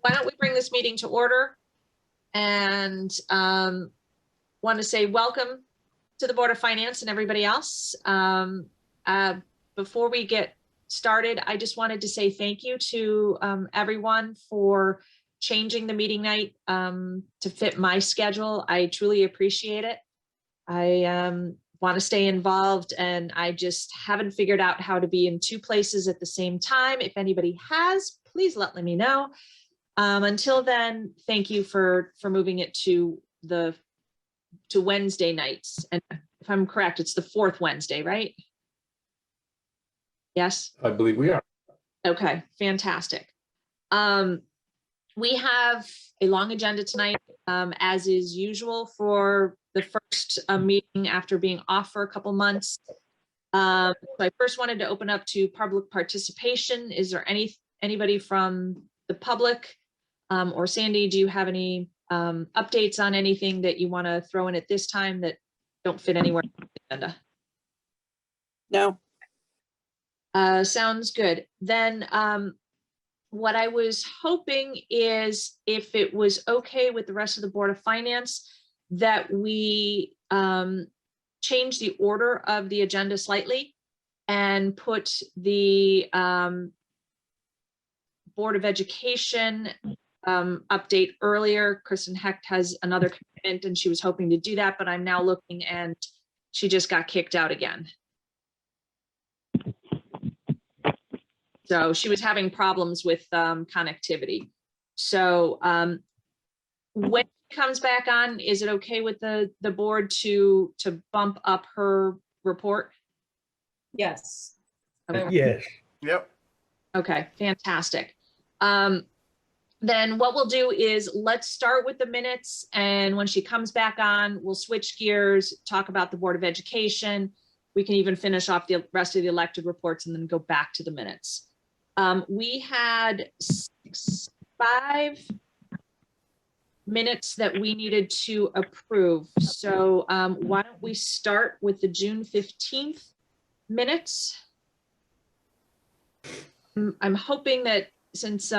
why don't we bring this meeting to order, and want to say welcome to the Board of Finance and everybody else. Before we get started, I just wanted to say thank you to everyone for changing the meeting night to fit my schedule. I truly appreciate it. I want to stay involved, and I just haven't figured out how to be in two places at the same time. If anybody has, please let me know. Until then, thank you for moving it to Wednesday nights. And if I'm correct, it's the fourth Wednesday, right? Yes? I believe we are. Okay, fantastic. We have a long agenda tonight, as is usual for the first meeting after being off for a couple months. So I first wanted to open up to public participation. Is there anybody from the public, or Sandy, do you have any updates on anything that you want to throw in at this time that don't fit anywhere on the agenda? No. Sounds good. Then what I was hoping is, if it was okay with the rest of the Board of Finance, that we change the order of the agenda slightly and put the Board of Education update earlier. Kristen Hecht has another commitment and she was hoping to do that, but I'm now looking and she just got kicked out again. So she was having problems with connectivity. So when she comes back on, is it okay with the board to bump up her report? Yes. Okay. Yes. Yep. Okay, fantastic. Then what we'll do is let's start with the minutes, and when she comes back on, we'll switch gears, talk about the Board of Education. We can even finish off the rest of the elected reports and then go back to the minutes. We had 5 minutes that we needed to approve. So why don't we start with the June 15th minutes? I'm hoping that since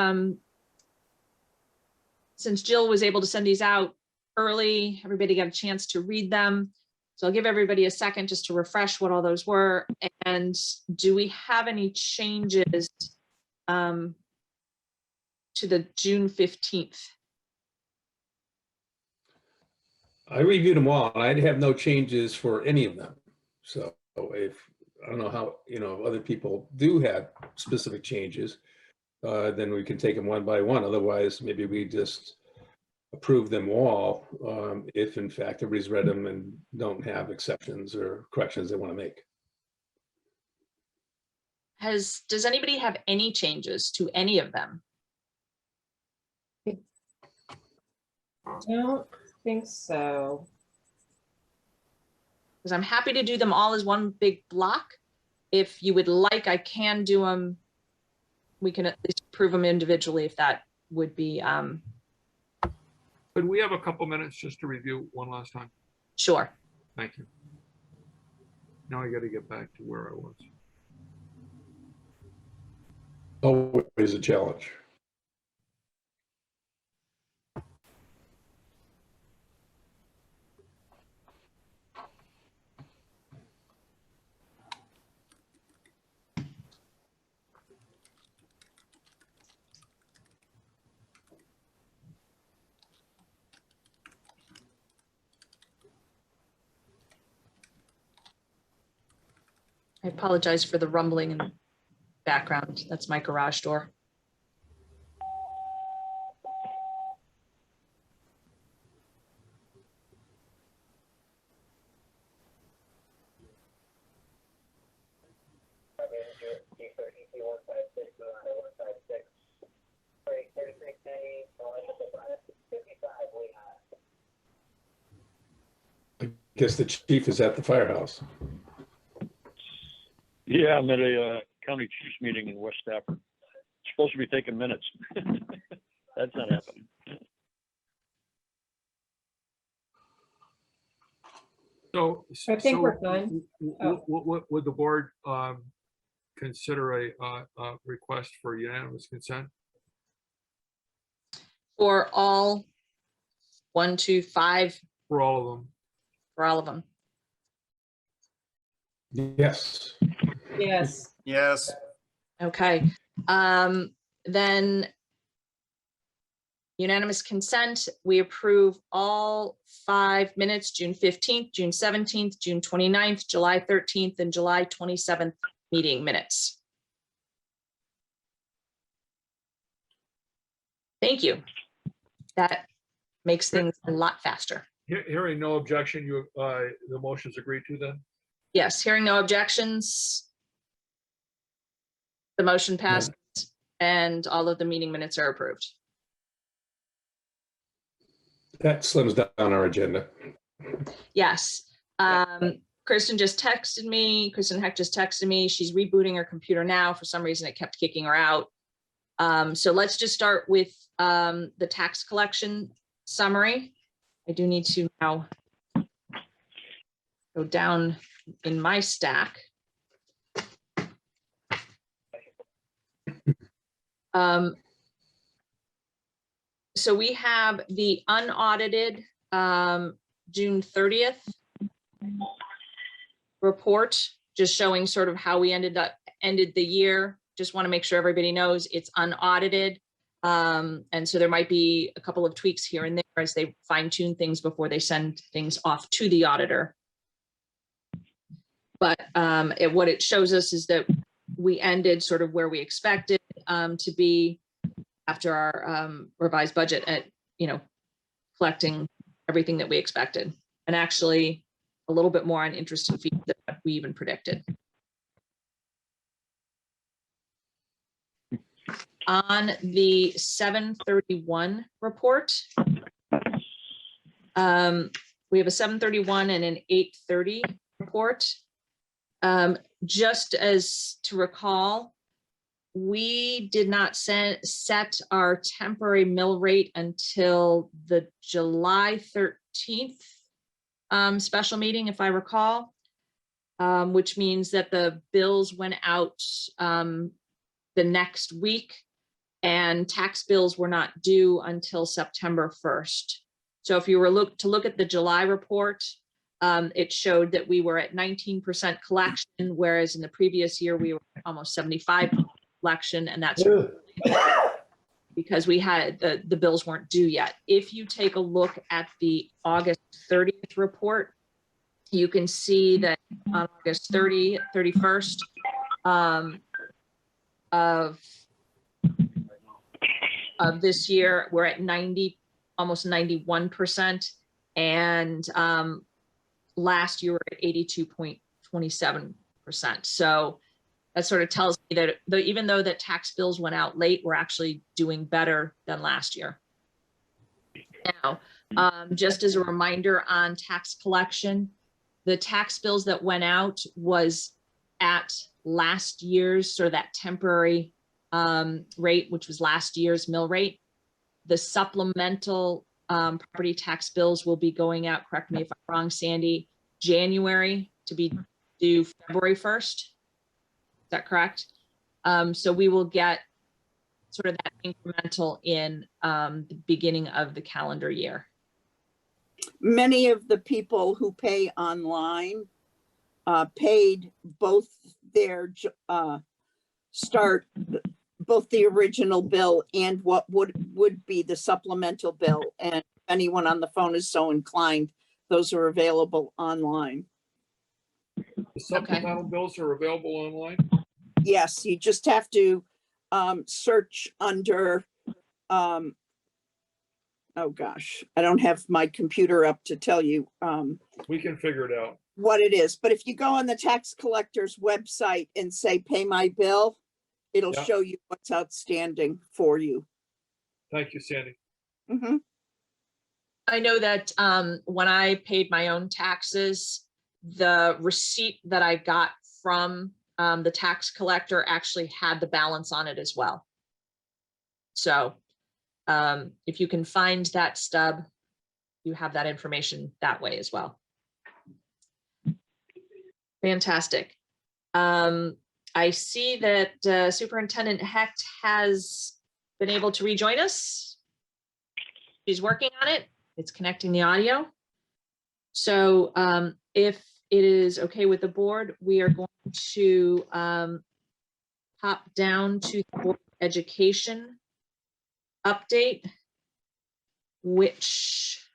Jill was able to send these out early, everybody got a chance to read them. So I'll give everybody a second just to refresh what all those were. And do we have any changes to the June 15th? I reviewed them all and I have no changes for any of them. So if, I don't know how, if other people do have specific changes, then we can take them one by one. Otherwise, maybe we just approve them all if in fact everybody's read them and don't have exceptions or corrections they want to make. Does anybody have any changes to any of them? Don't think so. Because I'm happy to do them all as one big block. If you would like, I can do them. We can at least approve them individually if that would be. Could we have a couple minutes just to review one last time? Sure. Thank you. Now I got to get back to where I was. Always a challenge. I apologize for the rumbling in the background. That's my garage door. I guess the chief is at the firehouse. Yeah, I'm at a county chiefs meeting in West Stafford. It's supposed to be taking minutes. That's not happening. So I think we're fine. Would the board consider a request for unanimous consent? For all 1, 2, 5, for all of them. for all of them. Yes. Yes. Yes. Okay, then unanimous consent, we approve all 5 minutes, June 15th, June 17th, June 29th, July 13th, and July 27th meeting minutes. Thank you. That makes things a lot faster. Hearing no objection, the motion's agreed to then? Yes, hearing no objections. The motion passed and all of the meeting minutes are approved. That slims down our agenda. Yes. Kristen just texted me. Kristen Heck just texted me. She's rebooting her computer now. For some reason, it kept kicking her out. So let's just start with the tax collection summary. I do need to now go down in my stack. So we have the unaudited June 30th report, just showing sort of how we ended the year. Just want to make sure everybody knows it's unaudited. And so there might be a couple of tweaks here and there as they fine tune things before they send things off to the auditor. But what it shows us is that we ended sort of where we expected to be after our revised budget at, collecting everything that we expected, and actually a little bit more on interest and fees than what we even predicted. On the 731 report, we have a 731 and an 830 report. Just as to recall, we did not set our temporary mill rate until the July 13th special meeting, if I recall, which means that the bills went out the next week and tax bills were not due until September 1st. So if you were to look at the July report, it showed that we were at 19% collection, whereas in the previous year we were almost 75% collection, and that's because we had the bills weren't due yet. If you take a look at the August 30th report, you can see that on August 31st of this year, we're at almost 91%, and last year we were at 82.27%. So that sort of tells me that even though that tax bills went out late, we're actually doing better than last year. Now, just as a reminder on tax collection, the tax bills that went out was at last year's, sort of that temporary rate, which was last year's mill rate. The supplemental property tax bills will be going out, correct me if I'm wrong, Sandy, January to be due February 1st. Is that correct? So we will get sort of that incremental in the beginning of the calendar year. Many of the people who pay online paid both their both the original bill and what would be the supplemental bill. And if anyone on the phone is so inclined, those are available online. The supplemental bills are available online? Yes, you just have to search under, oh gosh, I don't have my computer up to tell you We can figure it out. what it is. But if you go on the tax collector's website and say, pay my bill, it'll Yeah. show you what's outstanding for you. Thank you, Sandy. Mhm. I know that when I paid my own taxes, the receipt that I got from the tax collector actually had the balance on it as well. So if you can find that stub, you have that information that way as well. Fantastic. I see that Superintendent Hecht has been able to rejoin us. She's working on it. It's connecting the audio. So if it is okay with the board, we are going to hop down to the Board of Education update, which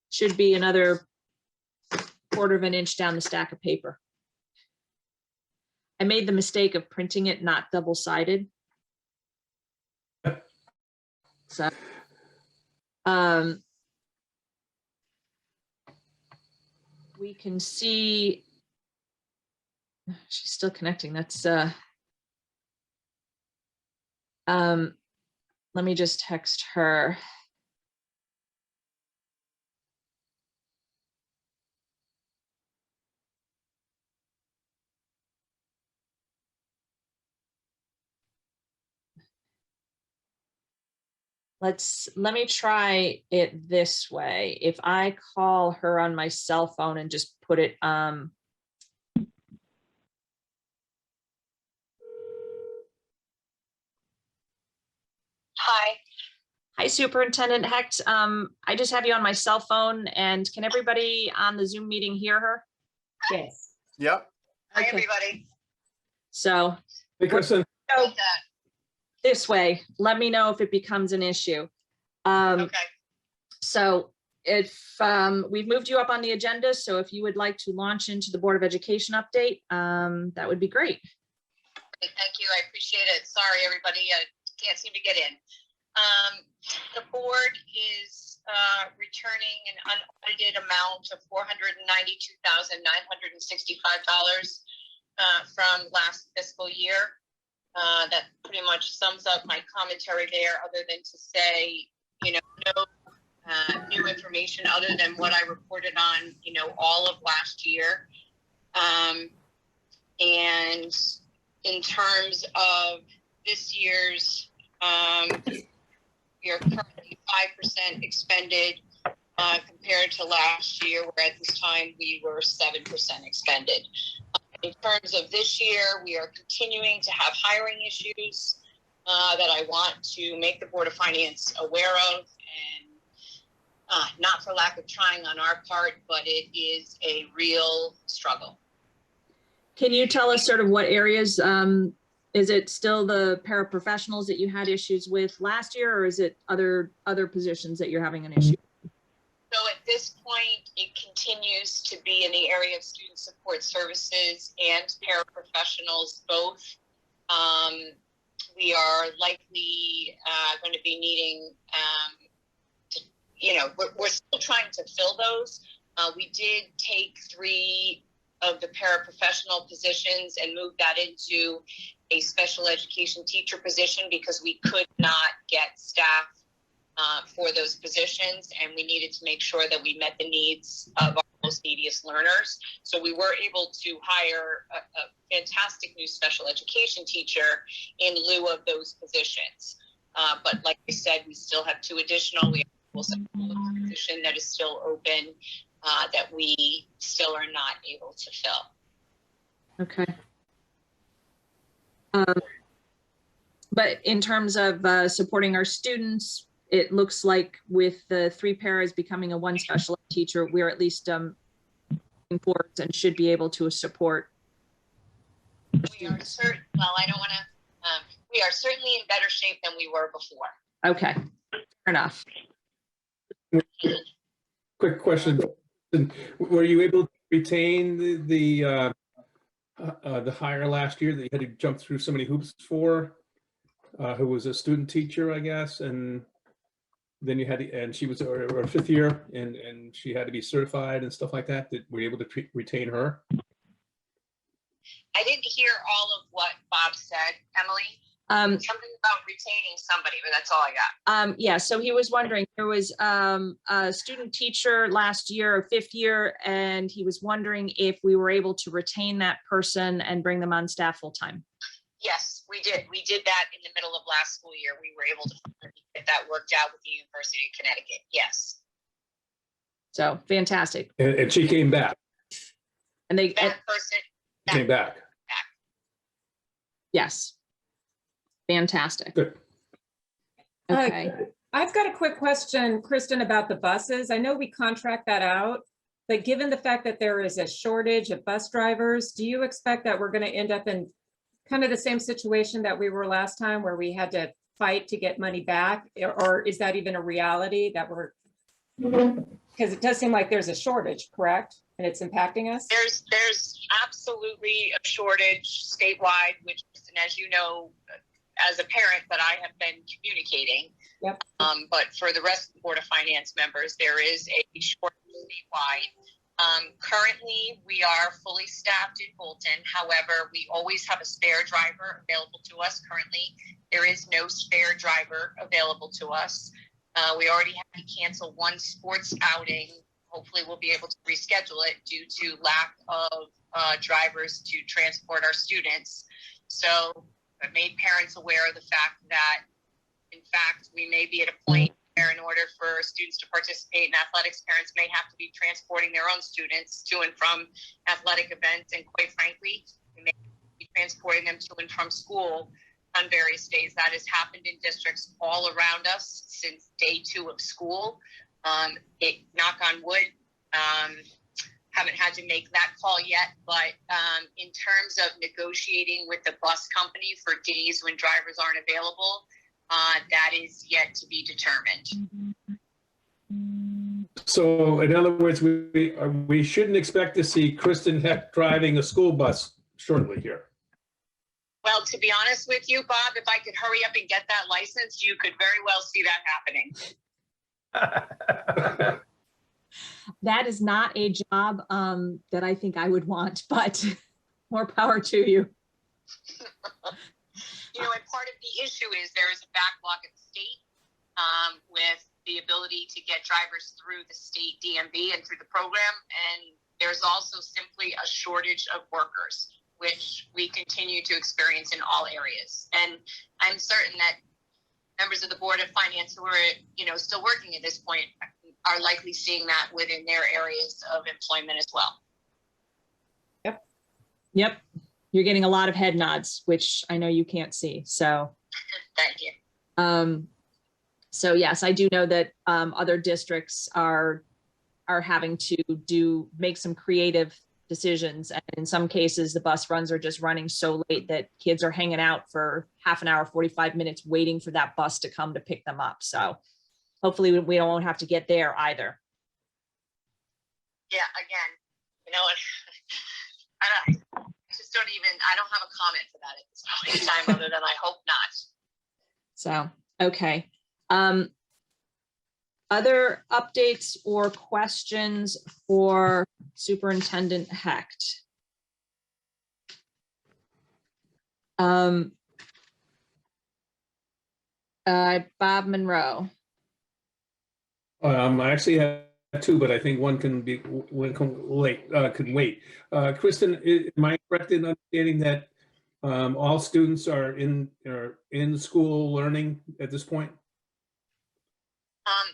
should be another 1/4 of an inch down the stack of paper. I made the mistake of printing it not double-sided. So, we can see, she's still connecting. That's, let me just text her. Let me try it this way. If I call her on my cell phone and just put it, Hi. Hi, Superintendent Hecht. I just have you on my cell phone, and can everybody on the Zoom meeting hear her? Yes. Yep. Hi, Okay. everybody. So Hey, Kristen, go this way. Let me know if it becomes an issue. Okay, So if we've moved you up on the agenda, so if you would like to launch into the Board of Education update, that would be great. thank you. I appreciate it. Sorry, everybody, I can't seem to get in. The board is returning an unaudited amount of $492,965 from last fiscal year. That pretty much sums up my commentary there, other than to say, no new information other than what I reported on, all of last year. And in terms of this year's, we are currently 5% expended compared to last year, where at this time we were 7% expended. In terms of this year, we are continuing to have hiring issues that I want to make the Board of Finance aware of, and not for lack of trying on our part, but it is a real struggle. Can you tell us sort of what areas, is it still the paraprofessionals that you had issues with last year, or is it other positions that you're having an issue? So at this point, it continues to be in the area of student support services and paraprofessionals both. We are likely going to be needing, we're still trying to fill those. We did take 3 of the paraprofessional positions and move that into a special education teacher position because we could not get staff for those positions, and we needed to make sure that we met the needs of our most neediest learners. So we were able to hire a fantastic new special education teacher in lieu of those positions. But like I said, we still have 2 additional. We have a position that is still open that we still are not able to fill. Okay. But in terms of supporting our students, it looks like with the 3 paras becoming a 1 special ed teacher, we're at least moving forward and should be able to support. We are certain, well, I don't want to, we are certainly in better shape than we were before. Okay, fair enough. quick question. Were you able to retain the hire last year that you had to jump through so many hoops for? Who was a student teacher, I guess, and then you had to, and she was a 5th year, and she had to be certified and stuff like that. Were you able to retain her? I didn't hear all of what Bob said, Emily. Something about retaining somebody, but that's all I got. Yeah, so he was wondering, there was a student teacher last year, 5th year, and he was wondering if we were able to retain that person and bring them on staff full time. Yes, we did. We did that in the middle of last school year. We were able to get that worked out with the University of Connecticut. Yes. So fantastic. And she came back. And they, That person Came back. yes. Fantastic. Good. Okay. I've got a quick question, Kristen, about the buses. I know we contract that out, but given the fact that there is a shortage of bus drivers, do you expect that we're going to end up in kind of the same situation that we were last time where we had to fight to get money back? Or is that even a reality that we're, because it does seem like there's a shortage, correct? And it's impacting us? There's absolutely a shortage statewide, which, and as you know, as a parent that I have been communicating. Yep. But for the rest of the Board of Finance members, there is a shortage statewide. Currently, we are fully staffed in Bolton. However, we always have a spare driver available to us. Currently, there is no spare driver available to us. We already had to cancel one sports outing. Hopefully, we'll be able to reschedule it due to lack of drivers to transport our students. So I made parents aware of the fact that, in fact, we may be at a point where in order for students to participate in athletics, parents may have to be transporting their own students to and from athletic events. And quite frankly, we may be transporting them to and from school on various days. That has happened in districts all around us since day 2 of school. Knock on wood, haven't had to make that call yet, but in terms of negotiating with the bus company for days when drivers aren't available, that is yet to be determined. So in other words, we shouldn't expect to see Kristen Heck driving a school bus shortly here. Well, to be honest with you, Bob, if I could hurry up and get that license, you could very well see that happening. That is not a job that I think I would want, but more power to you. You know, and part of the issue is there is a backlog at the state with the ability to get drivers through the state DMV and through the program. And there's also simply a shortage of workers, which we continue to experience in all areas. And I'm certain that members of the Board of Finance who are, still working at this point are likely seeing that within their areas of employment as well. Yep. You're getting a lot of head nods, which I know you can't see. So, Thank you. so yes, I do know that other districts are having to make some creative decisions. And in some cases, the bus runs are just running so late that kids are hanging out for half an hour, 45 minutes, waiting for that bus to come to pick them up. So hopefully we don't have to get there either. Yeah, again, I don't have a comment for that at this point in time, other than I hope not. So, okay. Other updates or questions for Superintendent Hecht? Bob Monroe. I actually have 2, but I think one can wait. Kristen, am I correct in understanding that all students are in school learning at this point?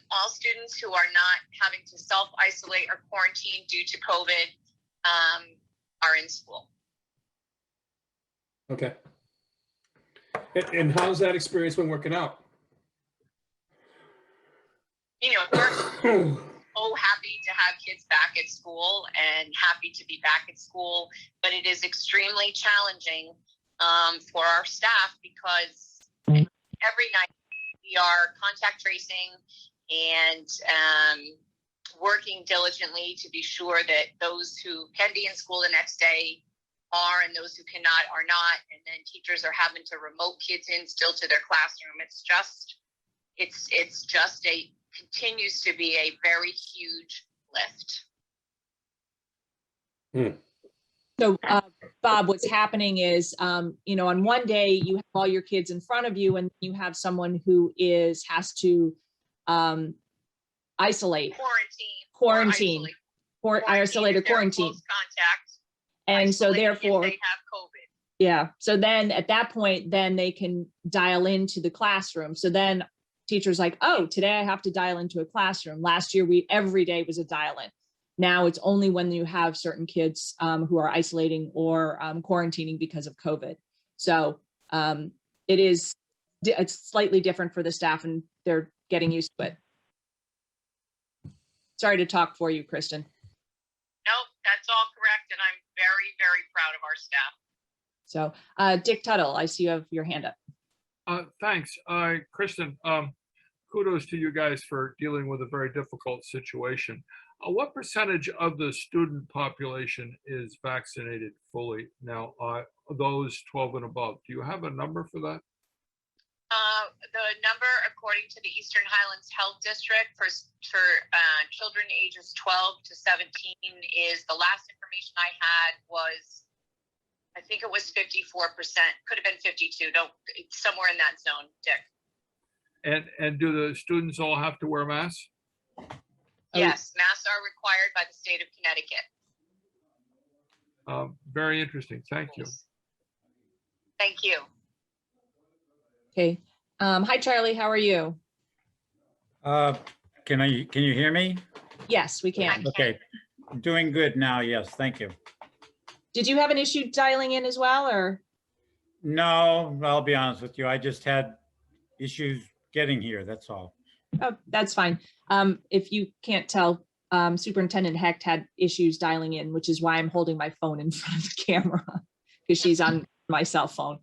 All students who are not having to self-isolate or quarantine due to COVID are in school. Okay. And how's that experience been working out? We're so happy to have kids back at school and happy to be back at school, but it is extremely challenging for our staff because every night we are contact tracing and working diligently to be sure that those who can be in school the next day are, and those who cannot are not. And then teachers are having to remote kids in still to their classroom. It's just continues to be a very huge lift. So, Bob, what's happening is, on one day you have all your kids in front of you and you have someone who has to isolate, quarantine. Isolate or quarantine. Contact. And so therefore, if they have COVID. yeah. So then at that point, then they can dial into the classroom. So then teachers like, oh, today I have to dial into a classroom. Last year, every day was a dial in. Now it's only when you have certain kids who are isolating or quarantining because of COVID. So it's slightly different for the staff, and they're getting used to it. Sorry to talk for you, Kristen. Nope, that's all correct, and I'm very, very proud of our staff. So Dick Tuttle, I see you have your hand up. Thanks. Kristen, kudos to you guys for dealing with a very difficult situation. What percentage of the student population is vaccinated fully now? Those 12 and above, do you have a number for that? The number, according to the Eastern Highlands Health District, for children ages 12 to 17 is, the last information I had was, I think it was 54%, could have been 52, it's somewhere in that zone, Dick. And do the students all have to wear masks? Yes, masks are required by the state of Connecticut. Very interesting. Thank you. Thank you. Okay. Hi, Charlie. How are you? Can you hear me? Yes, we can. Okay, I'm doing good now. Yes, thank you. Did you have an issue dialing in as well, or? No, I'll be honest with you. I just had issues getting here. That's all. Oh, that's fine. If you can't tell, Superintendent Hecht had issues dialing in, which is why I'm holding my phone in front of the camera because she's on my cell phone.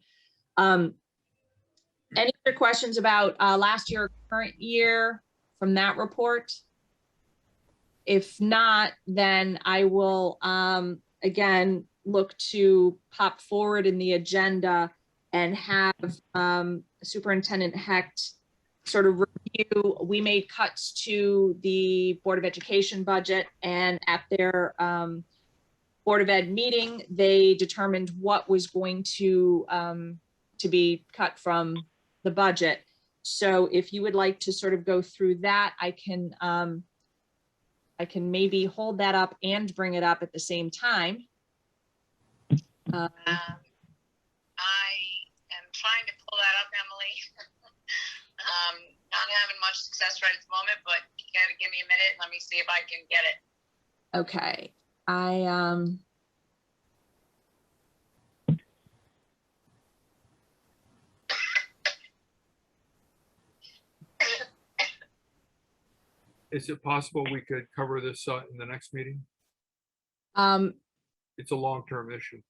Any other questions about last year, current year from that report? If not, then I will again look to pop forward in the agenda and have Superintendent Hecht sort of review. We made cuts to the Board of Education budget, and at their Board of Ed meeting, they determined what was going to be cut from the budget. So if you would like to sort of go through that, I can maybe hold that up and bring it up at the same time. I am trying to pull that up, Emily. Not having much success right at the moment, but you gotta give me a minute. Let me see if I can get it. Okay, Is it possible we could cover this in the next meeting? It's a long-term issue.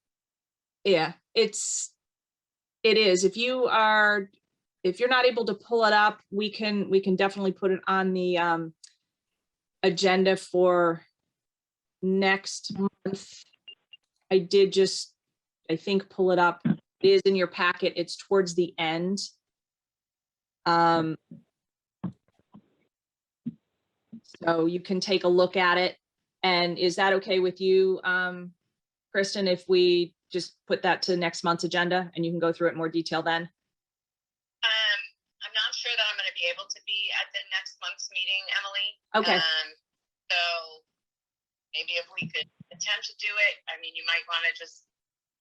Yeah, it is. If you're not able to pull it up, we can definitely put it on the agenda for next month. I did just, I think, pull it up. It is in your packet. It's towards the end. So you can take a look at it. And is that okay with you, Kristen, if we just put that to next month's agenda and you can go through it in more detail then? I'm not sure that I'm going to be able to be at the next month's meeting, Emily. Okay. So maybe if we could attempt to do it, I mean, you might want to just,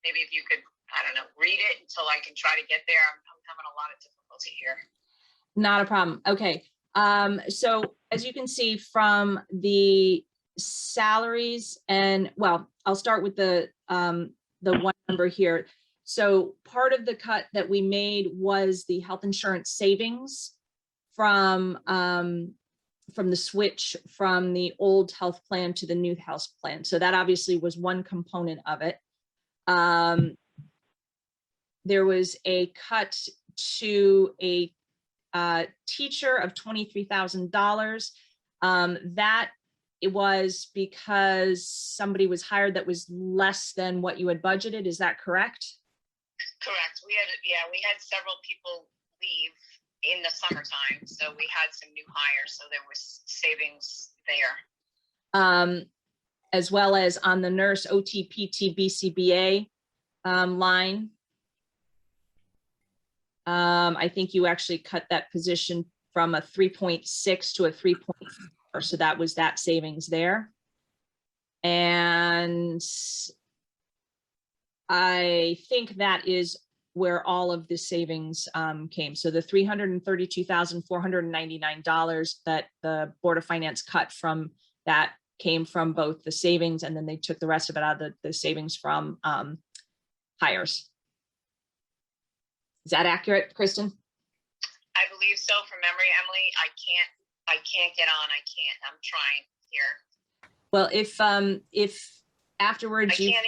maybe if you could, I don't know, read it until I can try to get there. I'm having a lot of difficulty here. Not Not a problem. Okay. So as you can see from the salaries, and well, I'll start with the one number here. So part of the cut that we made was the health insurance savings from the switch from the old health plan to the new health plan. So that obviously was one component of it. There was a cut to a teacher of $23,000. That it was because somebody was hired that was less than what you had budgeted. Is that correct? Correct. We had several people leave in the summertime, so we had some new hires, so there was savings there. As well as on the nurse OT, PT, BCBA line. I think you actually cut that position from a 3.6 to a 3.4, so that was that savings there. And I think that is where all of the savings came. So the $332,499 that the Board of Finance cut from that came from both the savings, and then they took the rest of it out of the savings from hires. Is that accurate, Kristen? I I believe so from memory, Emily. I can't get on. I'm trying here. Well, if I afterwards you, can't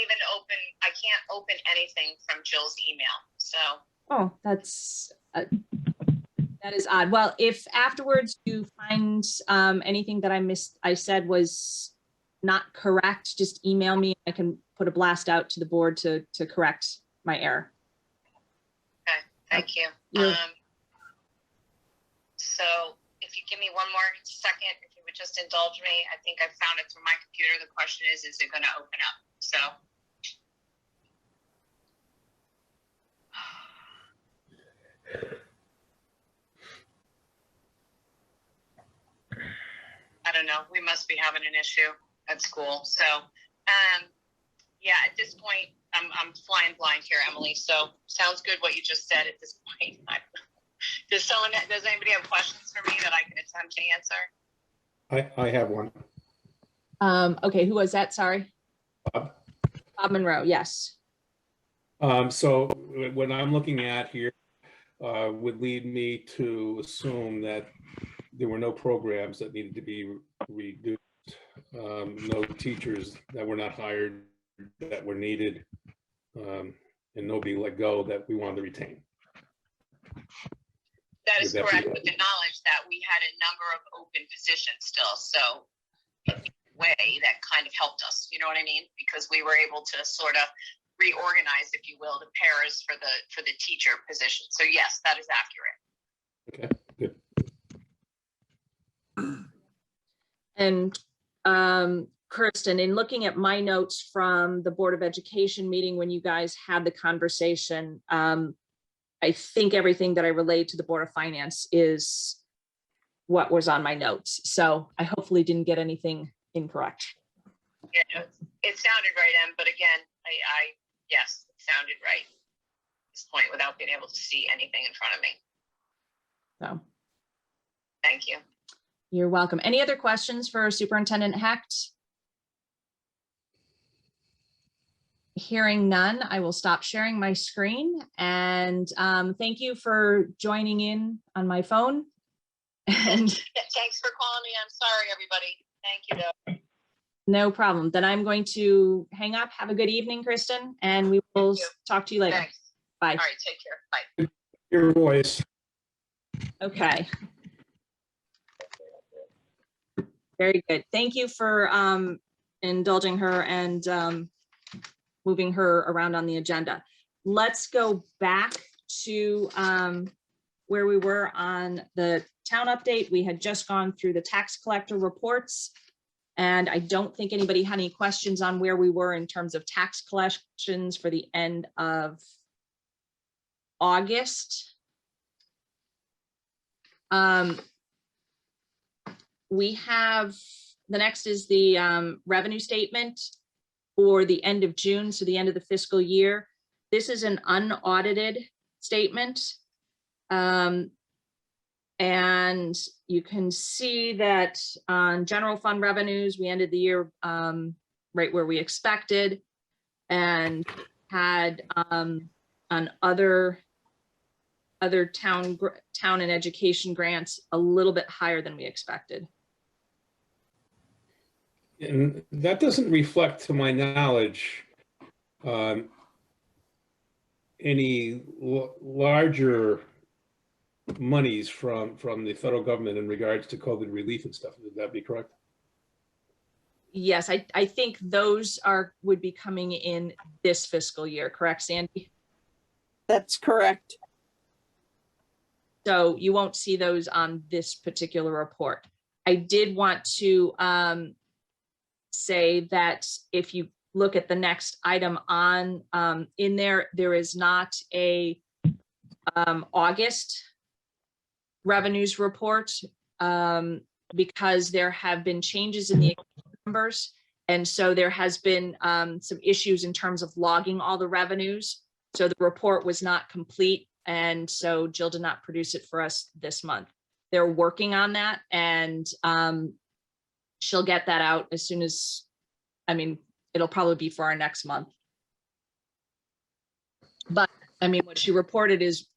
open anything from Jill's email. So, oh, that is odd. Well, if afterwards you find anything that I missed, I said was not correct, just email me. I can put a blast out to the board to correct my error. thank you. You're- So if you give me one more second, if you would just indulge me, I think I found it through my computer. The question is it going to open up? So. I don't know. We must be having an issue at school. So, yeah, at this point, I'm flying blind here, Emily. So sounds good what you just said at this point. Does anybody have questions for me that I can attempt to answer? I have one. Okay, who was that? Sorry. Bob. Bob Monroe, yes. So what I'm looking at here would lead me to assume that there were no programs that needed to be reduced, no teachers that were not hired that were needed, and nobody let go that we wanted to retain. That is Would that be correct, right? with the knowledge that we had a number of open positions still. So in a way that kind of helped us, you know what I mean? Because we were able to sort of reorganize, if you will, the paras for the teacher position. So yes, that is accurate. Okay, good. And Kristen, in looking at my notes from the Board of Education meeting when you guys had the conversation, I think everything that I relayed to the Board of Finance is what was on my notes. So I hopefully didn't get anything incorrect. Yeah, it sounded right, Em, but again, yes, it sounded right at this point without being able to see anything in front of me. So Thank you. you're welcome. Any other questions for Superintendent Hecht? Hearing none, I will stop sharing my screen, and thank you for joining in on my phone. And Yeah, thanks for calling me. I'm sorry, everybody. Thank you, though. no problem. Then I'm going to hang up. Have a good evening, Kristen, and we will Thank you. talk to you later. Thanks. Bye. All right, take care. Bye. Your voice. Okay. Very good. Thank you for indulging her and moving her around on the agenda. Let's go back to where we were on the town update. We had just gone through the tax collector reports, and I don't think anybody had any questions on where we were in terms of tax collections for the end of August. We have, the next is the revenue statement for the end of June, so the end of the fiscal year. This is an unaudited statement. And you can see that on general fund revenues, we ended the year right where we expected, and had on other town and education grants a little bit higher than we expected. And that doesn't reflect, to my knowledge, any larger monies from the federal government in regards to COVID relief and stuff. Would that be correct? Yes, I think those would be coming in this fiscal year, correct, Sandy? That's correct. So you won't see those on this particular report. I did want to say that if you look at the next item on in there, there is not a August revenues report because there have been changes in the numbers. And so there has been some issues in terms of logging all the revenues. So the report was not complete. And so Jill did not produce it for us this month. They're working on that, and she'll get that out as soon as, I mean, it'll probably be for our next month. But I mean, what she reported is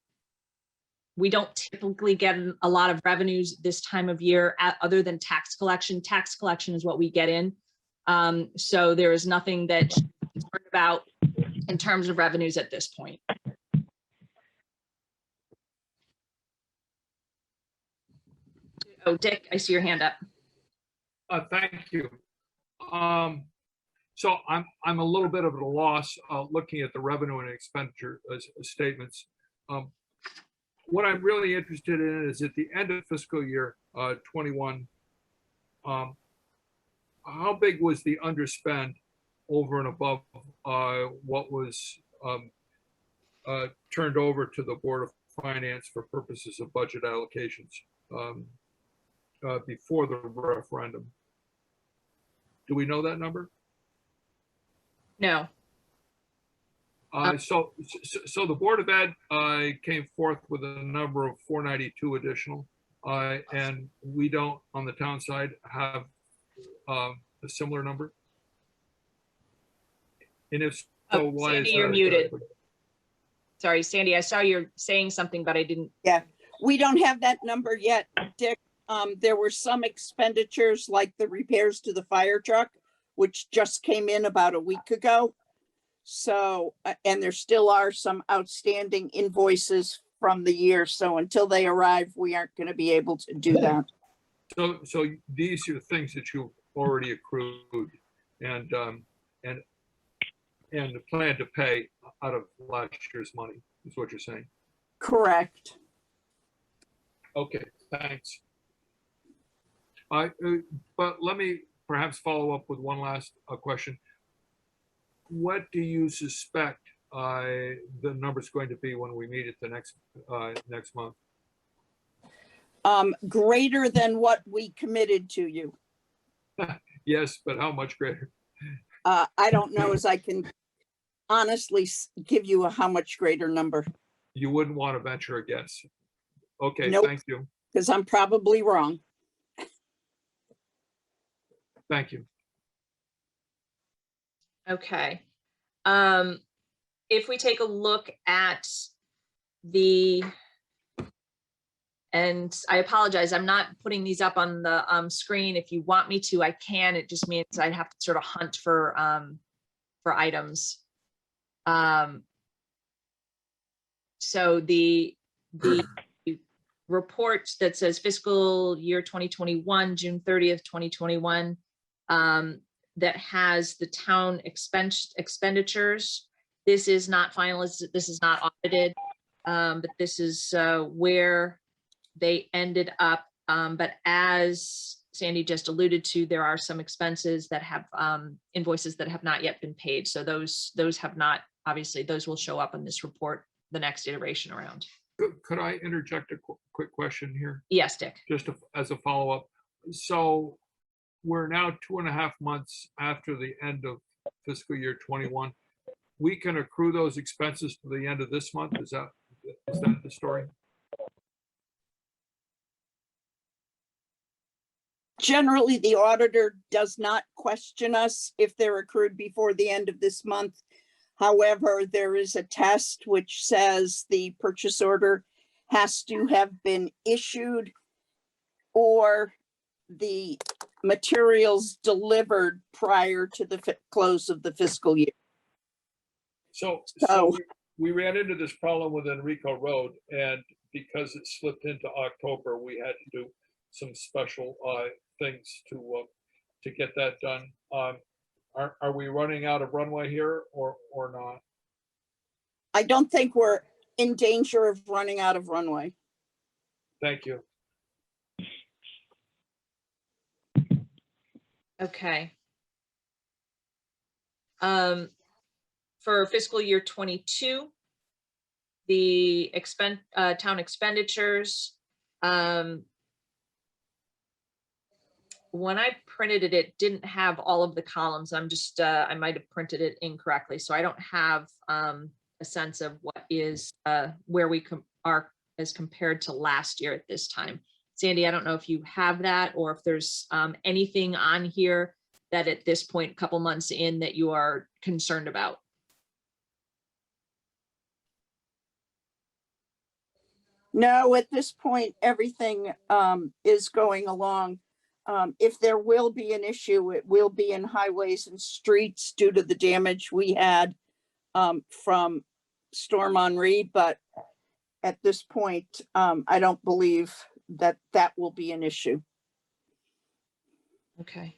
we don't typically get a lot of revenues this time of year other than tax collection. Tax collection is what we get in. So there is nothing that to be concerned about in terms of revenues at this point. Oh, Dick, I see your hand up. Thank you. So I'm a little bit of at a loss looking at the revenue and expenditure statements. What I'm really interested in is at the end of fiscal year 21, how big was the underspend over and above what was turned over to the Board of Finance for purposes of budget allocations before the referendum? Do we know that number? No. So the Board of Ed came forth with a number of 492 additional, and we don't, on the town side, have a similar number. And if so, why Sandy, is you're that muted. exactly? Sorry, Sandy, I saw you're saying something, but I didn't. We don't have that number yet, Dick. There were some expenditures like the repairs to the fire truck, which just came in about a week ago. So, and there still are some outstanding invoices from the year. So until they arrive, we aren't going to be able to do that. So these are things that you've already accrued and plan to pay out of last year's money, is what you're saying. Correct. Okay, thanks. But let me perhaps follow up with one last question. What do you suspect the number's going to be when we meet at the next month? Greater than what we committed to you. Yes, but how much greater? I don't know as I can honestly give you a how much greater number, You wouldn't want to venture a guess. Okay, Nope. thank you. because I'm probably wrong. Thank you. Okay. If we take a look at and I apologize, I'm not putting these up on the screen. If you want me to, I can. It just means I have to sort of hunt for items. So the report that says fiscal year 2021, June 30th, 2021, that has the town expenditures. This is not finalized. This is not audited, but this is where they ended up. But as Sandy just alluded to, there are some expenses that have invoices that have not yet been paid. So those have not, obviously, those will show up in this report the next iteration around. Could I interject a quick question here? Yes, Dick. Just as a follow-up. So we're now 2.5 months after the end of fiscal year 21. We can accrue those expenses to the end of this month. Is that the story? Generally, the auditor does not question us if they're accrued before the end of this month. However, there is a test which says the purchase order has to have been issued or the materials delivered prior to the close of the fiscal year. So So- we ran into this problem with Enrico Road, and because it slipped into October, we had to do some special things to get that done. Are we running out of runway here or not? I don't think we're in danger of running out of runway. Thank you. Okay. For fiscal year 22, the town expenditures, when I printed it, it didn't have all of the columns. I'm just, I might have printed it incorrectly. So I don't have a sense of what is, where we are as compared to last year at this time. Sandy, I don't know if you have that or if there's anything on here that at this point, a couple months in, that you are concerned about. No, at this point, everything is going along. If there will be an issue, it will be in highways and streets due to the damage we had from Storm Henri, but at this point, I don't believe that that will be an issue. Okay.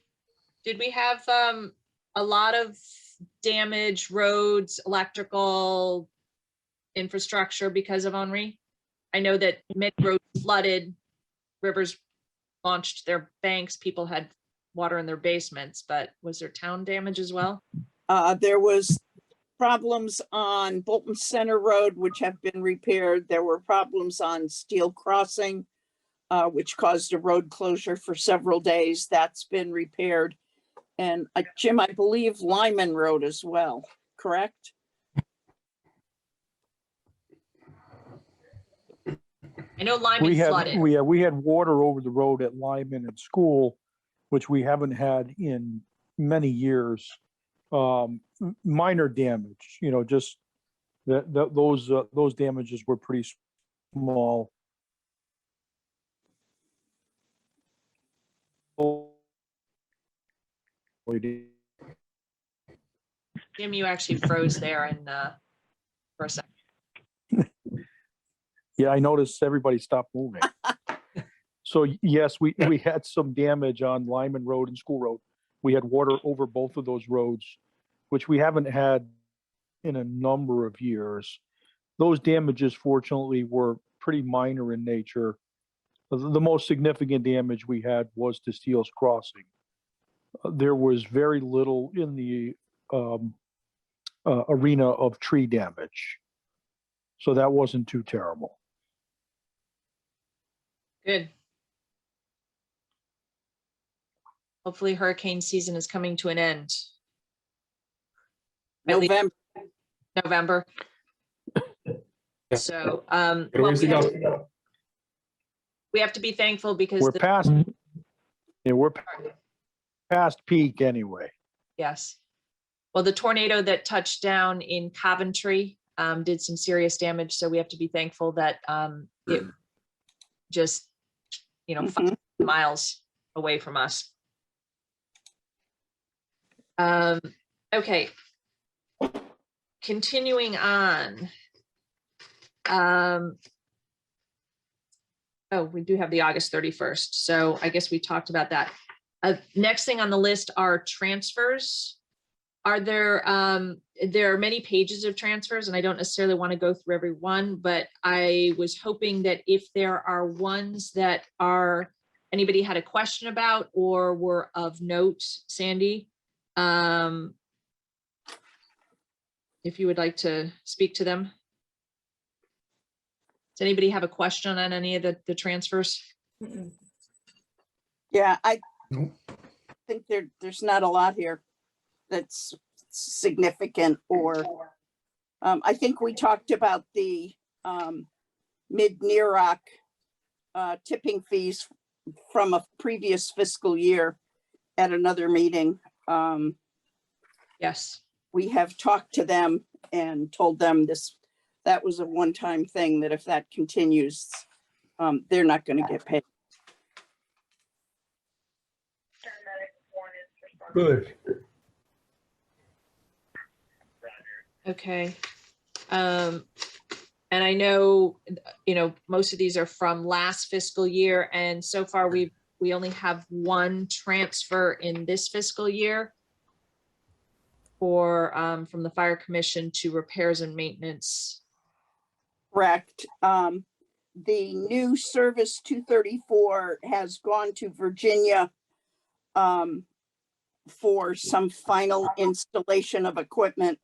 Did we have a lot of damage, roads, electrical infrastructure because of Henri? I know that many roads flooded, rivers launched their banks, people had water in their basements, but was there town damage as well? There was problems on Bolton Center Road, which have been repaired. There were problems on Steel Crossing, which caused a road closure for several days. That's been repaired. And Jim, I believe Lyman Road as well, correct? I know Lyman flooded. We had water over the road at Lyman and School, which we haven't had in many years. Minor damage, just those damages were pretty small. Jim, you actually froze there and for a second. Yeah, I noticed everybody stopped moving. So yes, we had some damage on Lyman Road and School Road. We had water over both of those roads, which we haven't had in a number of years. Those damages, fortunately, were pretty minor in nature. The most significant damage we had was to Steele's Crossing. There was very little in the arena of tree damage. So that wasn't too terrible. Good. Hopefully hurricane season is coming to an end. At least November. Yeah. So, Good well, ways to go. we have to be thankful because We're past peak anyway. yes. Well, the tornado that touched down in Coventry did some serious damage. So we have to be thankful that it just, 5 miles away from us. Okay. Continuing on. Oh, we do have the August 31st. So I guess we talked about that. Next thing on the list are transfers. Are there are many pages of transfers, and I don't necessarily want to go through every one, but I was hoping that if there are ones that anybody had a question about or were of note, Sandy, if you would like to speak to them. Does anybody have a question on any of the transfers? Yeah, I Nope. think there's not a lot here that's significant or I think we talked about the mid-NEROC tipping fees from a previous fiscal year at another meeting. Yes. We have talked to them and told them that was a one-time thing, that if that continues, they're not going to get paid. Good. Okay. And I know, most of these are from last fiscal year, and so far we only have one transfer in this fiscal year for from the Fire Commission to repairs and maintenance. Correct. The new Service 234 has gone to Virginia for some final installation of equipment.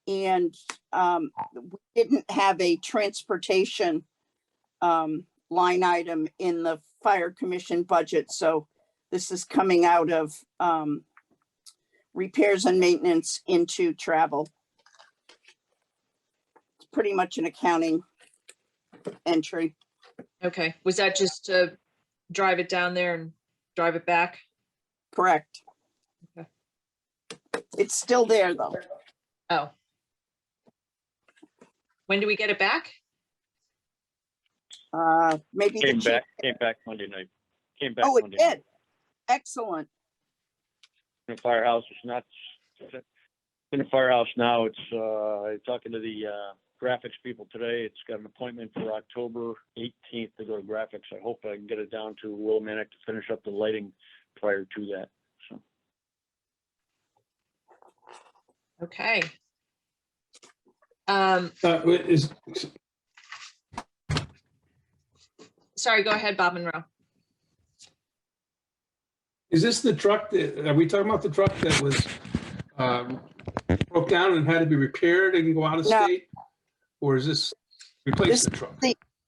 And we didn't have a transportation line item in the Fire Commission budget. So this is coming out of repairs and maintenance into travel. It's pretty much an accounting entry. Okay, was that just to drive it down there and drive it back? Correct. Okay. It's still there though. Oh. When do we get it back? Maybe the Came chief. back Monday night. Came back Oh, it Monday night. did. Excellent. In the firehouse, it's not, in the firehouse now, it's, talking to the, graphics people today. It's got an appointment for October 18th to go to graphics. I hope I can get it down to Willimantic to finish up the lighting prior to that, so. Okay. Sorry, go ahead, Bob Monroe. Is this the truck that, are we talking about the truck that was broke down and had to be repaired and go out of No. state? Or is this replacement truck?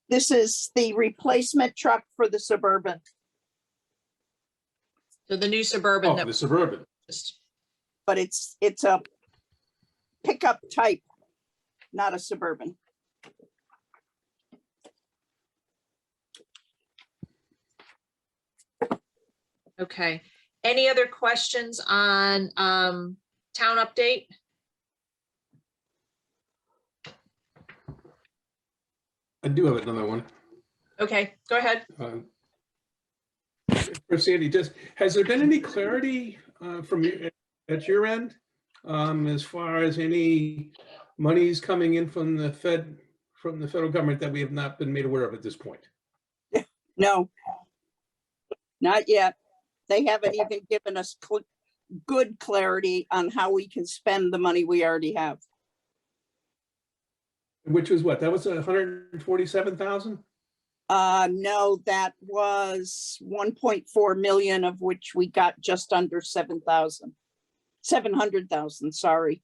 This is the replacement truck for the Suburban. So the new Suburban Oh, that the Suburban. was, But it's a pickup type, not a Suburban. okay. Any other questions on town update? I do have another one. Okay, go ahead. For Sandy, has there been any clarity from you at your end as far as any monies coming in from the federal government that we have not been made aware of at this point? No, not yet. They haven't even given us good clarity on how we can spend the money we already have. Which was what? That was 147,000? No, that was 1.4 million, of which we got just under 700,000, sorry.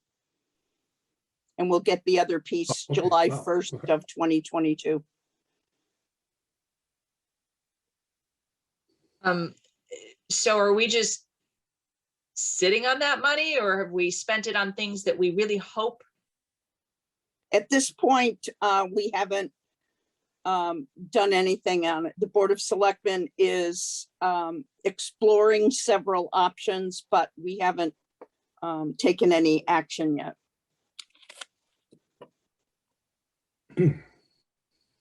And we'll get the other piece Oh, okay. July Wow. 1st Okay. of 2022. So are we just sitting on that money, or have we spent it on things that we really hope? At this point, we haven't done anything on it. The Board of Selectmen is exploring several options, but we haven't taken any action yet.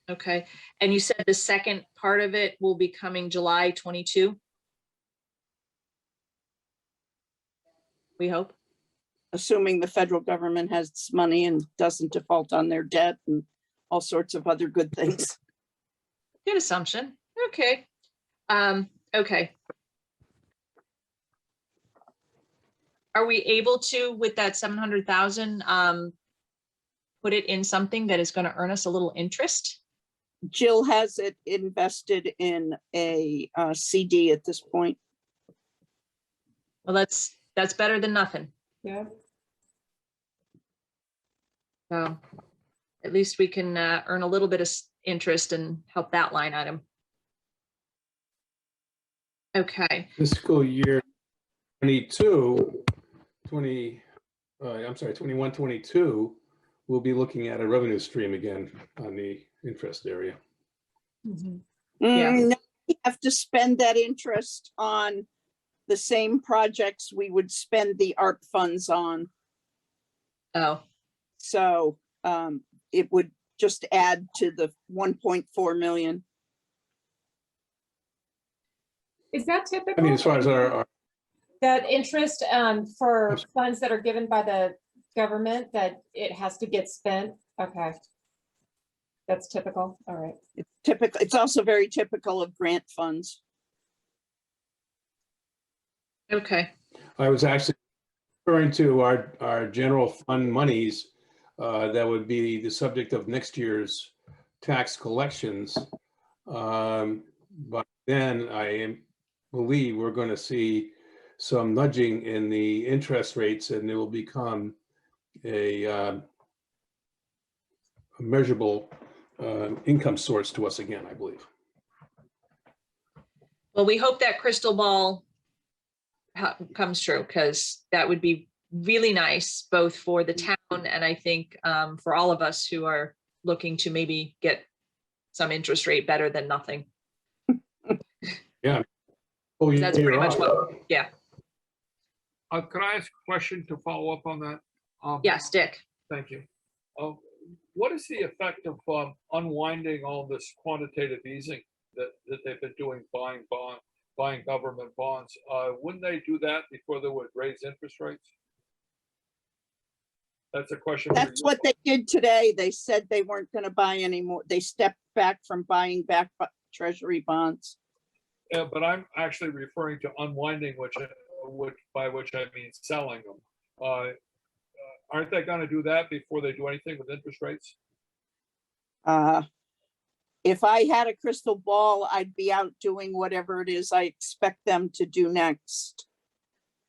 Okay, and you said the second part of it will be coming July 22? We hope. Assuming the federal government has money and doesn't default on their debt and all sorts of other good things. Good assumption. Okay. Okay. Are we able to, with that 700,000, put it in something that is going to earn us a little interest? Jill has it invested in a CD at this point. Well, that's better than nothing. Yeah. So at least we can earn a little bit of interest and help that line item. Okay. Fiscal year 21, 22, we'll be looking at a revenue stream again on the interest area. Mhm. Yeah. No, we have to spend that interest on the same projects we would spend the ARP funds on. Oh, So it would just add to the 1.4 million. Is that I mean, typical? as far as our That interest for Yes. funds that are given by the government, that it has to get spent? Okay. That's typical, all right. It's typical. It's also very typical of grant funds. okay. I was actually referring to our general fund monies that would be the subject of next year's tax collections. But then believe we're going to see some nudging in the interest rates, and it will become a measurable income source to us again, I believe. Well, we hope that crystal ball comes true, because that would be really nice, both for the town and I think for all of us who are looking to maybe get some interest rate better than nothing. Oh, That's pretty much what, yeah. Could I ask a question to follow up on that? Yes, Dick. Thank you. what is the effect of unwinding all this quantitative easing that they've been doing, buying government bonds? Wouldn't they do that before they would raise interest rates? That's a question. for That's you. what they did today. They said they weren't going to buy anymore. They stepped back from buying back treasury bonds. Yeah, but I'm actually referring to unwinding, by which I mean selling them. Aren't they going to do that before they do anything with interest rates? If I had a crystal ball, I'd be out doing whatever it is I expect them to do next.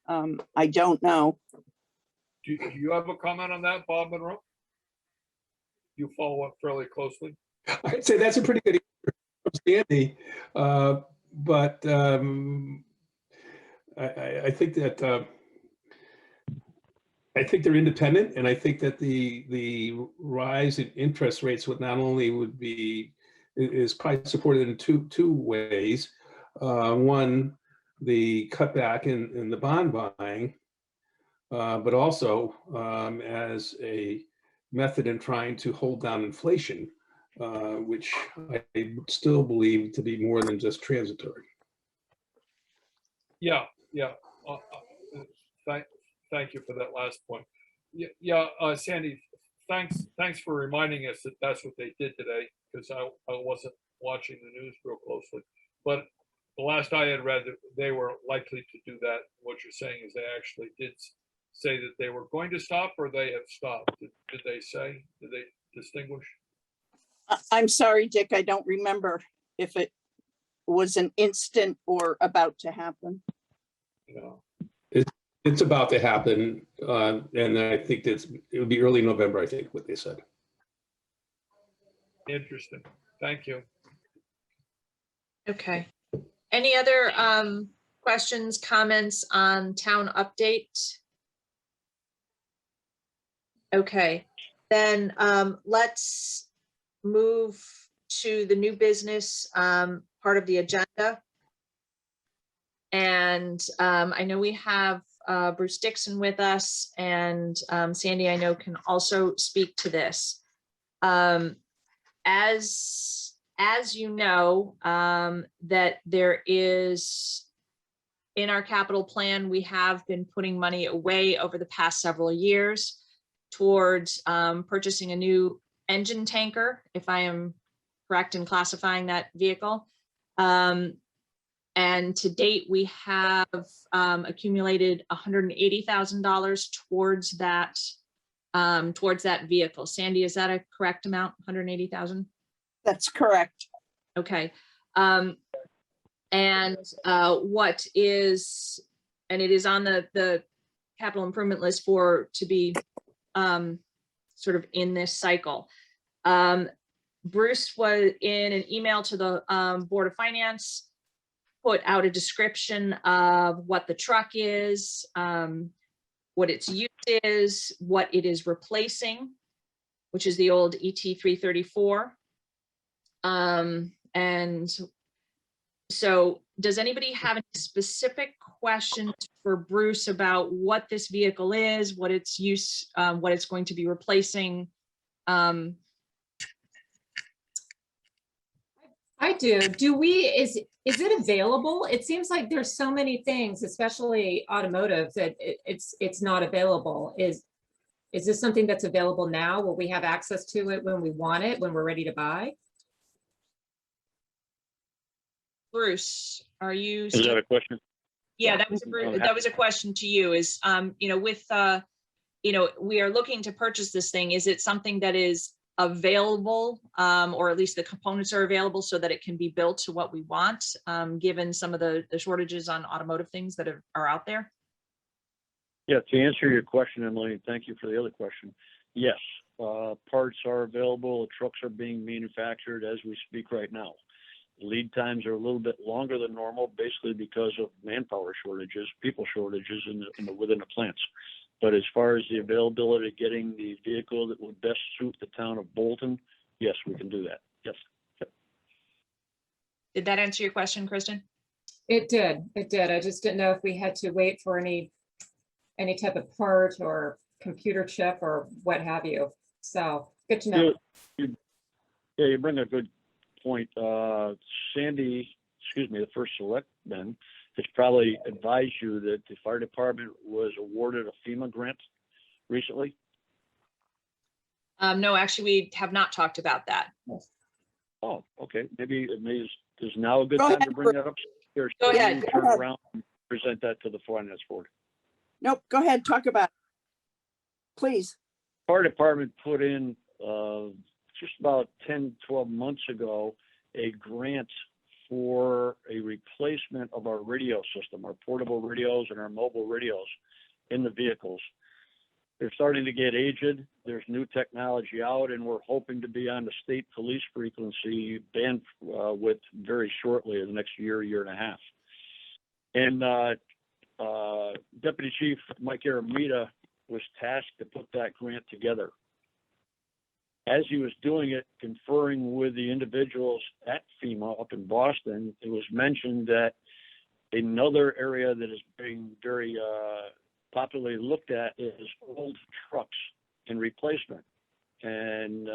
I don't know. Do you have a comment on that, Bob Monroe? You follow up fairly closely. I'd say that's a pretty good answer from Sandy. But I think that I think they're independent, and I think that the rise in interest rates would not only is probably supported in two ways. One, the cutback in the bond buying, but also as a method in trying to hold down inflation, which I still believe to be more than just transitory. Yeah. Thank you for that last point. Yeah, Sandy, thanks for reminding us that that's what they did today, because I wasn't watching the news real closely. But the last I had read, that they were likely to do that. What you're saying is they actually did say that they were going to stop, or they have stopped. Did they say? Did they distinguish? I'm sorry, Dick, I don't remember if it was an instant or about to happen. No. It's about to happen, and I think it would be early November, I think, what they said. Interesting. Thank you. Okay. Any other questions, comments on town update? Okay, then let's move to the new business part of the agenda. And I know we have Bruce Dixon with us, and Sandy, I know, can also speak to this. As you know, that there is, in our capital plan, we have been putting money away over the past several years towards purchasing a new engine tanker, if I am correct in classifying that vehicle. And to date, we have accumulated $180,000 towards that vehicle. Sandy, is that a correct amount? 180,000? That's correct. Okay. And what is, and it is on the capital improvement list to be sort of in this cycle. Bruce was in an email to the Board of Finance, put out a description of what the truck is, what its use is, what it is replacing, which is the old ET334. And so does anybody have any specific questions for Bruce about what this vehicle is, what its use, what it's going to be replacing? I do. Is it available? It seems like there's so many things, especially automotive, that it's not available. Is this something that's available now? Will we have access to it when we want it, when we're ready to buy? Bruce, are you? Is that a question? Yeah, that was a question to you, is, with, we are looking to purchase this thing. Is it something that is available, or at least the components are available so that it can be built to what we want, given some of the shortages on automotive things that are out there? Yeah, to answer your question, Emily, and thank you for the other question. Yes, parts are available. The trucks are being manufactured as we speak right now. Lead times are a little bit longer than normal, basically because of manpower shortages, people shortages within the plants. But as far as the availability of getting the vehicle that would best suit the town of Bolton, yes, we can do that. Yes. Yep. Did that answer your question, Kristen? It did. I just didn't know if we had to wait for any type of part or computer chip or what have you. So Good to know. Yeah, you bring a good point. Sandy, the first selectman, has probably advised you that the fire department was awarded a FEMA grant recently. No, actually, we have not talked about that. Oh, okay. Maybe is now a good Go time to ahead, bring that up. Or Go should ahead. we Yeah, turn go ahead. around and present that to the finance board? Nope, go ahead, talk about it. Please. Fire department put in just about 10, 12 months ago a grant for a replacement of our radio system, our portable radios and our mobile radios in the vehicles. They're starting to get aged. There's new technology out, and we're hoping to be on the state police frequency bandwidth very shortly, in the next year and a half. And Deputy Chief Mike Aramita was tasked to put that grant together. As he was doing it, conferring with the individuals at FEMA up in Boston, it was mentioned that another area that is being very popularly looked at is old trucks and replacement. And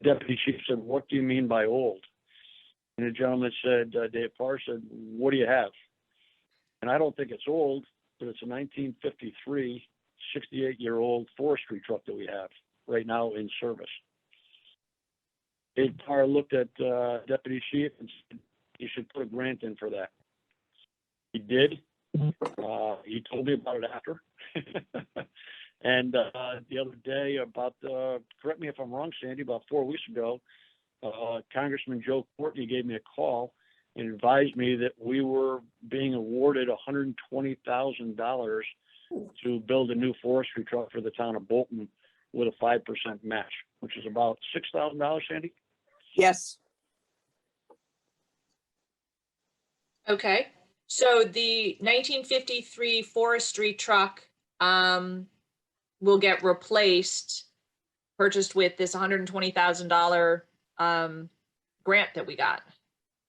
Deputy Chief said, "What do you mean by old?" And the gentleman said, Dave Parr said, "What do you have?" And I don't think it's old, but it's a 1953 68-year-old forestry truck that we have right now in service. Dave Parr looked at Deputy Chief and said, "You should put a grant in for that." He did. He told me about it after. And the other day, correct me if I'm wrong, Sandy, about 4 weeks ago, Congressman Joe Courtney gave me a call and advised me that we were being awarded $120,000 to build a new forestry truck for the town of Bolton with a 5% match, which is about $6,000, Sandy? Yes, Okay, so the 1953 forestry truck will get purchased with this $120,000 grant that we got?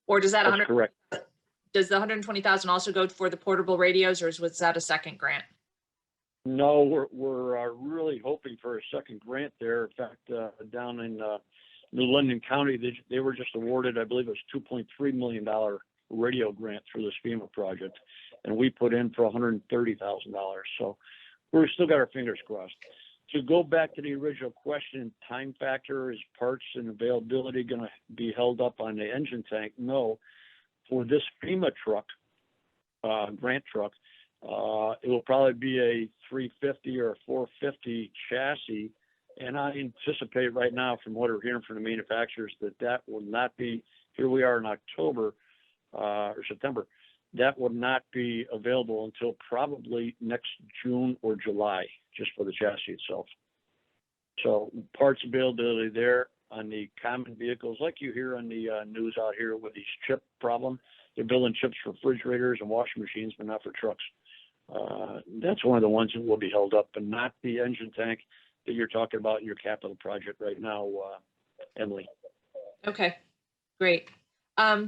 Or does that That's correct. does the 120,000 also go for the portable radios, or was that a second grant? No, we're really hoping for a second grant there. In fact, down in New London County, they were just awarded, I believe it was $2.3 million radio grant through this FEMA project, and we put in for $130,000. So we've still got our fingers crossed. To go back to the original question, time factor, is parts and availability going to be held up on the engine tank? No. For this FEMA truck, grant truck, it will probably be a 350 or a 450 chassis. And I anticipate right now, from what we're hearing from the manufacturers, that will not be, here we are in October or September, that will not be available until probably next June or July, just for the chassis itself. So parts availability there on the common vehicles, like you hear on the news out here with these chip problem. They're building chips for refrigerators and washing machines, but not for trucks. That's one of the ones that will be held up, and not the engine tank that you're talking about in your capital project right now, Emily. Okay, great.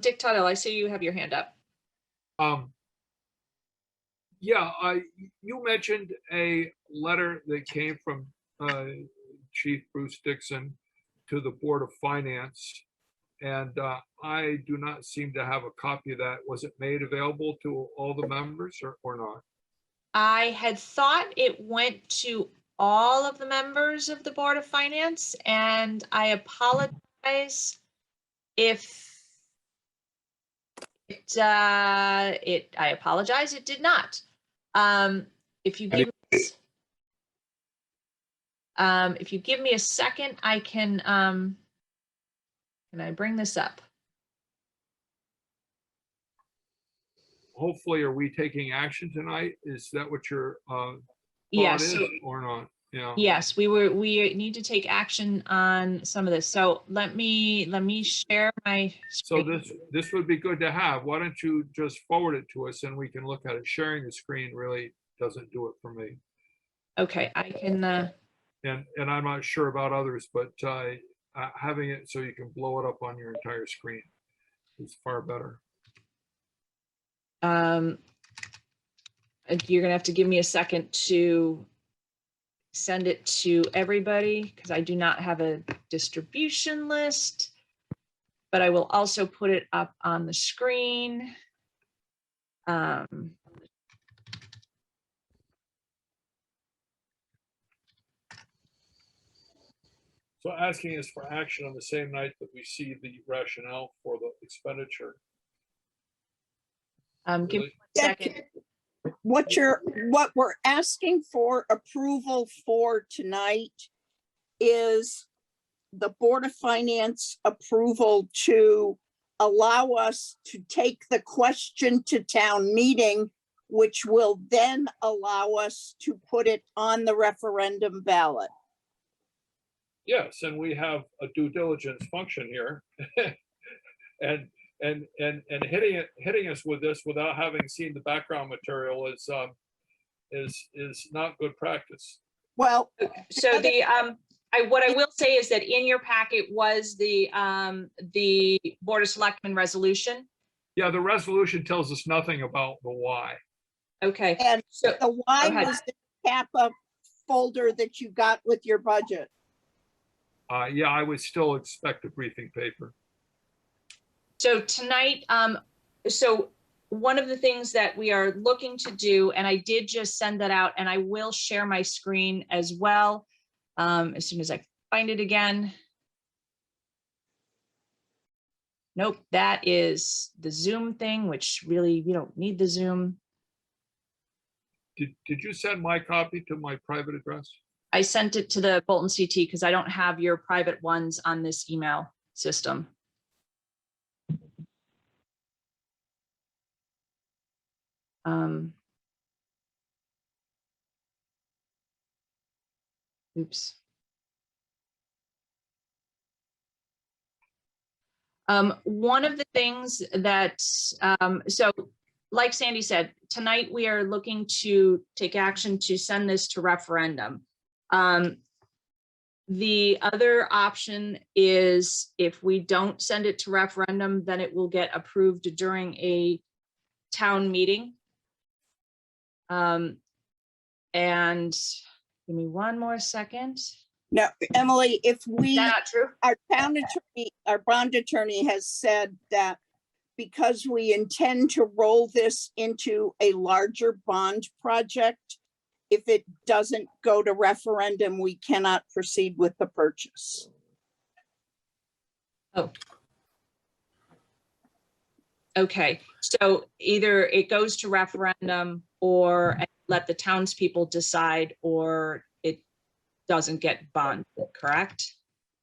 Dick Tuttle, I see you have your hand up. Yeah, you mentioned a letter that came from Chief Bruce Dixon to the Board of Finance, and I do not seem to have a copy of that. Was it made available to all the members or not? I had thought it went to all of the members of the Board of Finance, and I apologize if I apologize, it did not. If you give me a second, I can I bring this up? Hopefully, are we taking action tonight? Is that what your thought Yes, is, so- or not? Yeah. Yes, we need to take action on some of this. So let me share my So screen. this would be good to have. Why don't you just forward it to us and we can look at it? Sharing the screen really doesn't do it for me. Okay, I can, And I'm not sure about others, but having it so you can blow it up on your entire screen is far better. you're gonna have to give me a second to send it to everybody because I do not have a distribution list, but I will also put it up on the screen. So asking us for action on the same night that we see the rationale for the expenditure. Give me Really? 1 second. What we're asking for approval for tonight is the Board of Finance approval to allow us to take the question to town meeting, which will then allow us to put it on the referendum ballot. Yes, and we have a due diligence function here. And hitting us with this without having seen the background material is not good practice. Well, So what I will say is that in your packet was the Board of Selectmen resolution. Yeah, the resolution tells us nothing about the why. Okay, and so the why ahead. was the CAPA folder that you got with your budget. Yeah, I would still expect a briefing paper. so tonight, so one of the things that we are looking to do, and I did just send that out, and I will share my screen as well, as soon as I find it again. Nope, that is the Zoom thing, which really, we don't need the Zoom. Did you send my copy to my private address? I sent it to the Bolton CT because I don't have your private ones on this email system. Oops. One of the things that, so like Sandy said, tonight we are looking to take action to send this to referendum. The other option is if we don't send it to referendum, then it will get approved during a town meeting. And give me one more second. Now, Emily, if Is we, that not true? our town attorney, our bond attorney has said that because we intend to roll this into a larger bond project, if it doesn't go to referendum, we cannot proceed with the purchase. Oh. Okay, so either it goes to referendum or let the townspeople decide, or it doesn't get bonded, correct?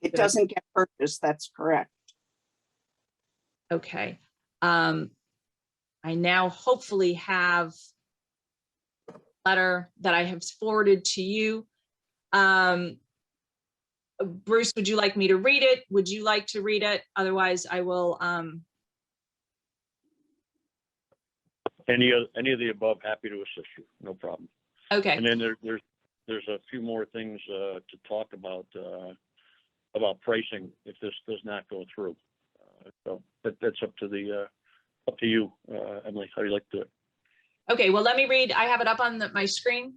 It doesn't get purchased, that's correct. Okay. I now hopefully have a letter that I have forwarded to you. Bruce, would you like me to read it? Would you like to read it? Otherwise, I will. Any of the above, happy to assist you, no problem. Okay. And then there's a few more things to talk about pricing if this does not go through. So that's up to you, Emily. How do you like to do it? Okay, well, let me read. I have it up on my screen.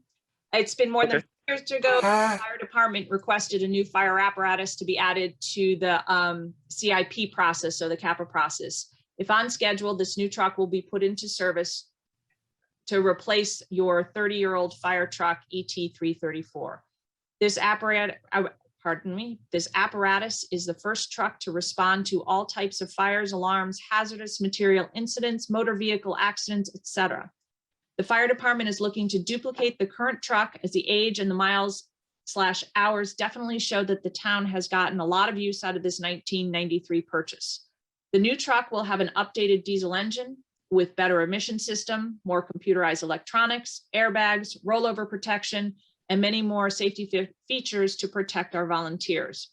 It's been more than Okay. 4 years ago. The fire department requested a new fire apparatus to be added to the CIP process, so the CAPA process. If on schedule, this new truck will be put into service to replace your 30-year-old fire truck ET334. This apparatus, this apparatus is the first truck to respond to all types of fires, alarms, hazardous material incidents, motor vehicle accidents, etc. The fire department is looking to duplicate the current truck as the age and the miles/hours definitely show that the town has gotten a lot of use out of this 1993 purchase. The new truck will have an updated diesel engine with better emission system, more computerized electronics, airbags, rollover protection, and many more safety features to protect our volunteers.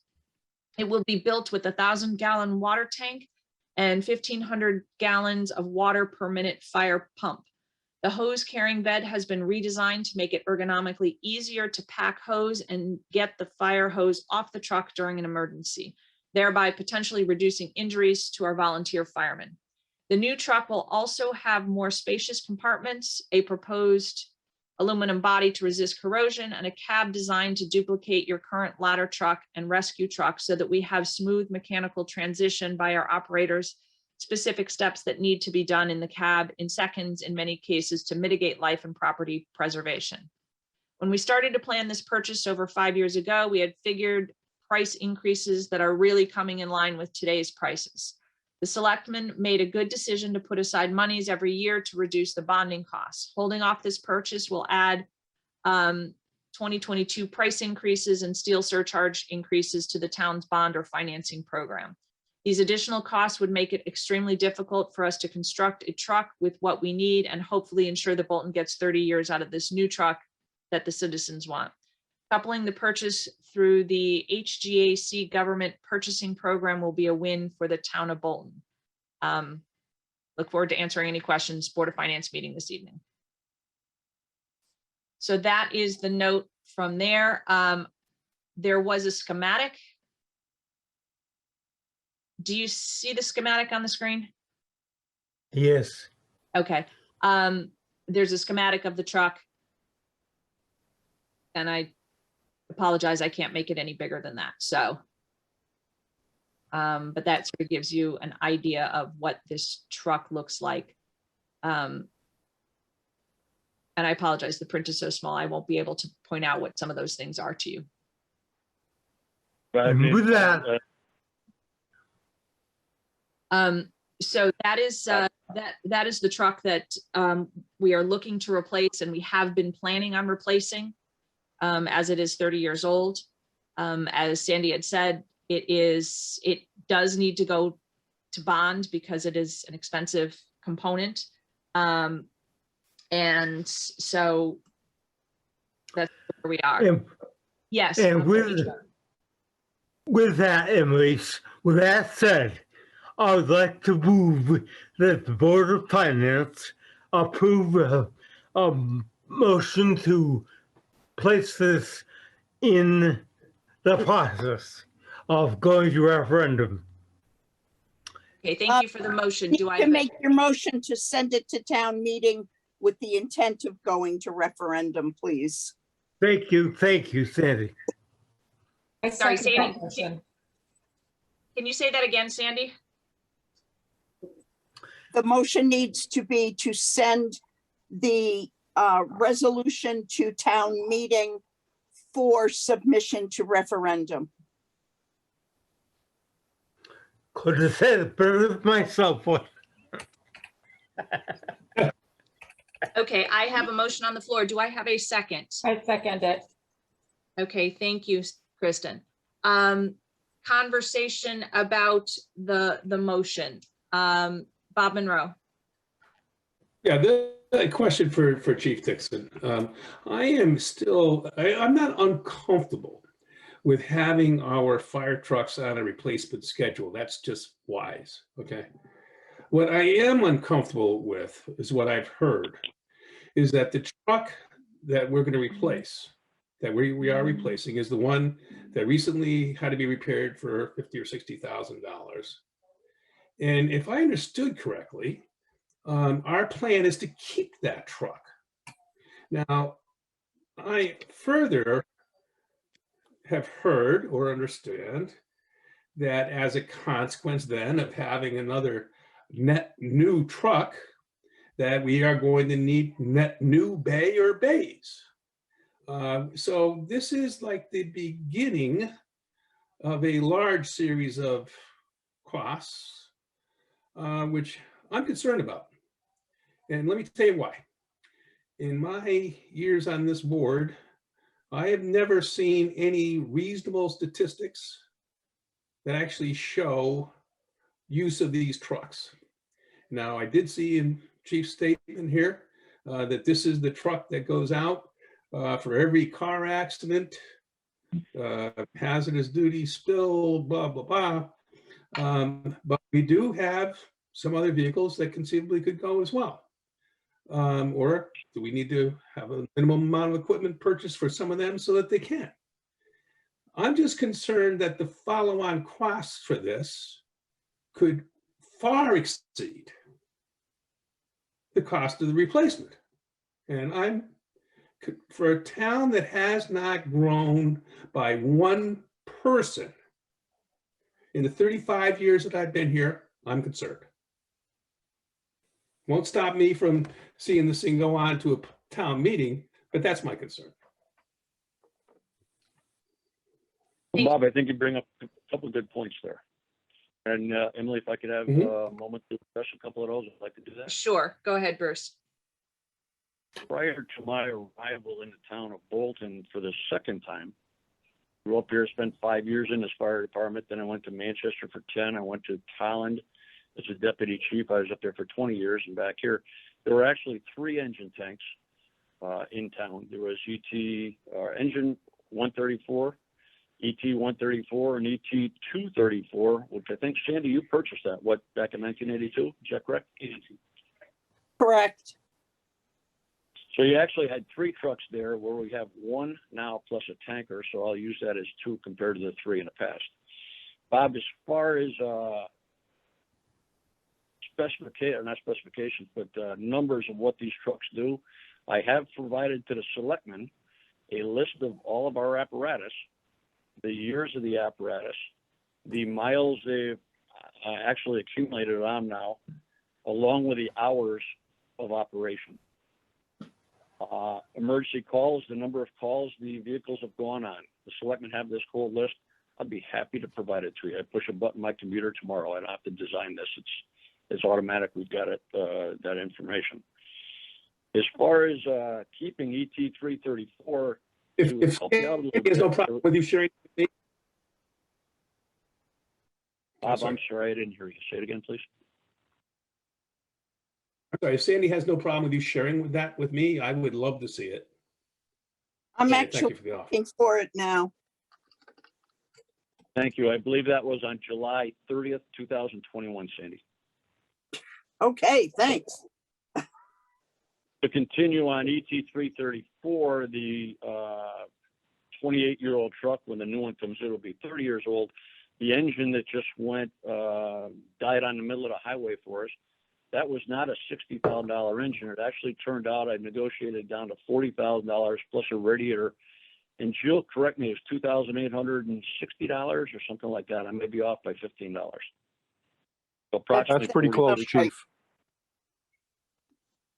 It will be built with a 1,000-gallon water tank and 1,500 gallons of water per minute fire pump. The hose carrying bed has been redesigned to make it ergonomically easier to pack hose and get the fire hose off the truck during an emergency, thereby potentially reducing injuries to our volunteer firemen. The new truck will also have more spacious compartments, a proposed aluminum body to resist corrosion, and a cab designed to duplicate your current ladder truck and rescue truck so that we have smooth mechanical transition by our operators, specific steps that need to be done in the cab in seconds in many cases to mitigate life and property preservation. When we started to plan this purchase over 5 years ago, we had figured price increases that are really coming in line with today's prices. The selectmen made a good decision to put aside monies every year to reduce the bonding costs. Holding off this purchase will add 2022 price increases and steel surcharge increases to the town's bond or financing program. These additional costs would make it extremely difficult for us to construct a truck with what we need and hopefully ensure that Bolton gets 30 years out of this new truck that the citizens want. Coupling the purchase through the HGAC government purchasing program will be a win for the town of Bolton. Look forward to answering any questions. Board of Finance meeting this evening. So that is the note from there. There was a schematic. Do you see the schematic on the screen? Yes. Okay. There's a schematic of the truck. And I apologize, I can't make it any bigger than that. So, but that sort of gives you an idea of what this truck looks like. And I apologize, the print is so small, I won't be able to point out what some of those things are to you. But And with that, So that is that is the truck that we are looking to replace, and we have been planning on replacing, as it is 30 years old. As Sandy had said, it does need to go to bond because it is an expensive component. And so that's where we are. and, Yes. and with that, Emily, with that said, I would like to move that the Board of Finance approve a motion to place this in the process of going to referendum. Okay, thank you for the motion. Do I You have can a- make your motion to send it to town meeting with the intent of going to referendum, please. Thank you, Sandy. I Sorry, second that Sandy. motion. Can you say that again, Sandy? The motion needs to be to send the resolution to town meeting for submission to referendum. Could have said it better myself. Okay, I have a motion on the floor. Do I have a second? I second it. Okay, thank you, Kristen. Conversation about the motion. Bob Monroe. Yeah, a question for Chief Dixon. I'm not uncomfortable with having our fire trucks on a replacement schedule. That's just wise, okay? What I am uncomfortable with is what I've heard, is that the truck that we're gonna replace, that we are replacing, is the one that recently had to be repaired for $50,000 or $60,000. And if I understood correctly, our plan is to keep that truck. Now, I further have heard or understand that as a consequence then of having another net new truck, that we are going to need net new bay or bays. So this is like the beginning of a large series of costs, which I'm concerned about. And let me tell you why. In my years on this board, I have never seen any reasonable statistics that actually show use of these trucks. Now, I did see in Chief's statement here that this is the truck that goes out for every car accident, hazardous duty spill, blah, blah, blah. But we do have some other vehicles that conceivably could go as well. Or do we need to have a minimum amount of equipment purchased for some of them so that they can? I'm just concerned that the follow-on costs for this could far exceed the cost of the replacement. And I'm For a town that has not grown by one person in the 35 years that I've been here, I'm concerned. Won't stop me from seeing this thing go on to a town meeting, but that's my concern. Bob, I think you bring up a couple of good points there. And Emily, if I could have a moment to address a couple of those, I'd like to do that. Sure, go ahead, Bruce. Prior to my arrival in the town of Bolton for the second time, grew up here, spent 5 years in this fire department. Then I went to Manchester for 10. I went to Holland as a deputy chief. I was up there for 20 years, and back here, there were actually 3 engine tanks in town. There was engine 134, ET 134, and ET 234, which I think, Sandy, you purchased that, back in 1982? Is that correct? 82. Correct. So you actually had 3 trucks there, where we have 1 now plus a tanker, so I'll use that as 2 compared to the 3 in the past. Bob, as far as numbers of what these trucks do, I have provided to the selectmen a list of all of our apparatus, the years of the apparatus, the miles they've actually accumulated on now, along with the hours of operation. Emergency calls, the number of calls the vehicles have gone on. The selectmen have this whole list. I'd be happy to provide it to you. I push a button on my computer tomorrow. I don't have to design this. It's automatic. We've got it, that information. As far as keeping ET 334, If there's no problem with you sharing with me. Bob, I'm sorry, I didn't hear you. Say it again, please. I'm sorry, if Sandy has no problem with you sharing that with me, I would love to see it. I'm Thank actually you for the offer. looking for it now. Thank you. I believe that was on July 30th, 2021, Sandy. Okay, thanks. To continue on ET 334, the 28-year-old truck, when the new one comes in, will be 30 years old. The engine that just died on the middle of the highway for us, that was not a $60,000 engine. It actually turned out I negotiated down to $40,000 plus a radiator. And Jill, correct me, it was $2,860 or something like that. I may be off by $15. So approximately That's pretty close, Okay. chief.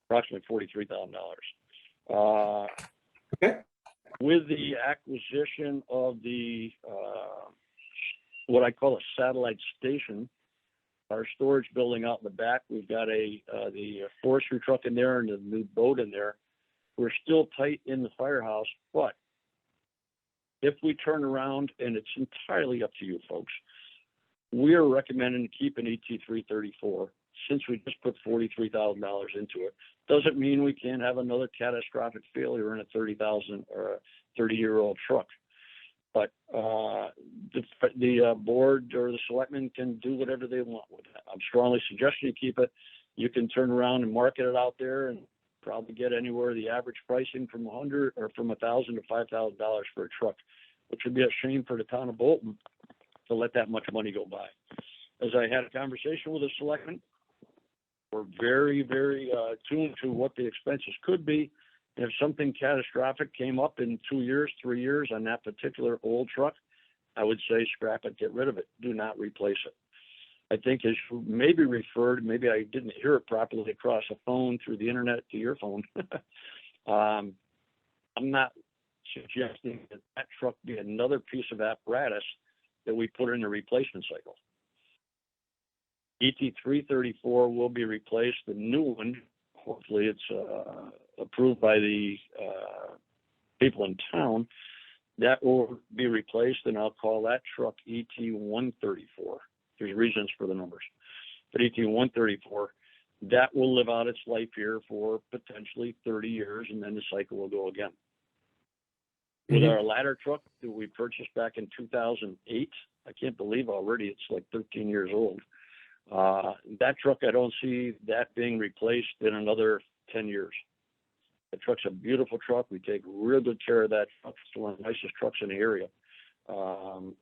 approximately $43,000. Okay. With the acquisition of the what I call a satellite station, our storage building out in the back, we've got the forestry truck in there and the new boat in there. We're still tight in the firehouse, but if we turn around, and it's entirely up to you folks, we are recommending to keep an ET 334 since we just put $43,000 into it. Doesn't mean we can't have another catastrophic failure in a 30,000 or 30-year-old truck. But the board or the selectmen can do whatever they want with it. I'm strongly suggesting you keep it. You can turn around and market it out there and probably get anywhere the average pricing from $100 or from $1,000 to $5,000 for a truck, which would be a shame for the town of Bolton to let that much money go by. As I had a conversation with the selectmen, we're very, very tuned to what the expenses could be. And if something catastrophic came up in 2 years, 3 years on that particular old truck, I would say scrap it, get rid of it. Do not replace it. I think as you maybe referred, maybe I didn't hear it properly across a phone through the internet to your phone. I'm not suggesting that that truck be another piece of apparatus that we put in a replacement cycle. ET 334 will be replaced. The new one, hopefully it's approved by the people in town, that will be replaced, and I'll call that truck ET 134. There's reasons for the numbers. But ET 134, that will live out its life here for potentially 30 years, and then the cycle will go again. With our ladder truck that we purchased back in 2008, I can't believe already it's like 13 years old. That truck, I don't see that being replaced in another 10 years. The truck's a beautiful truck. We take real good care of that truck. It's one of the nicest trucks in the area. That's going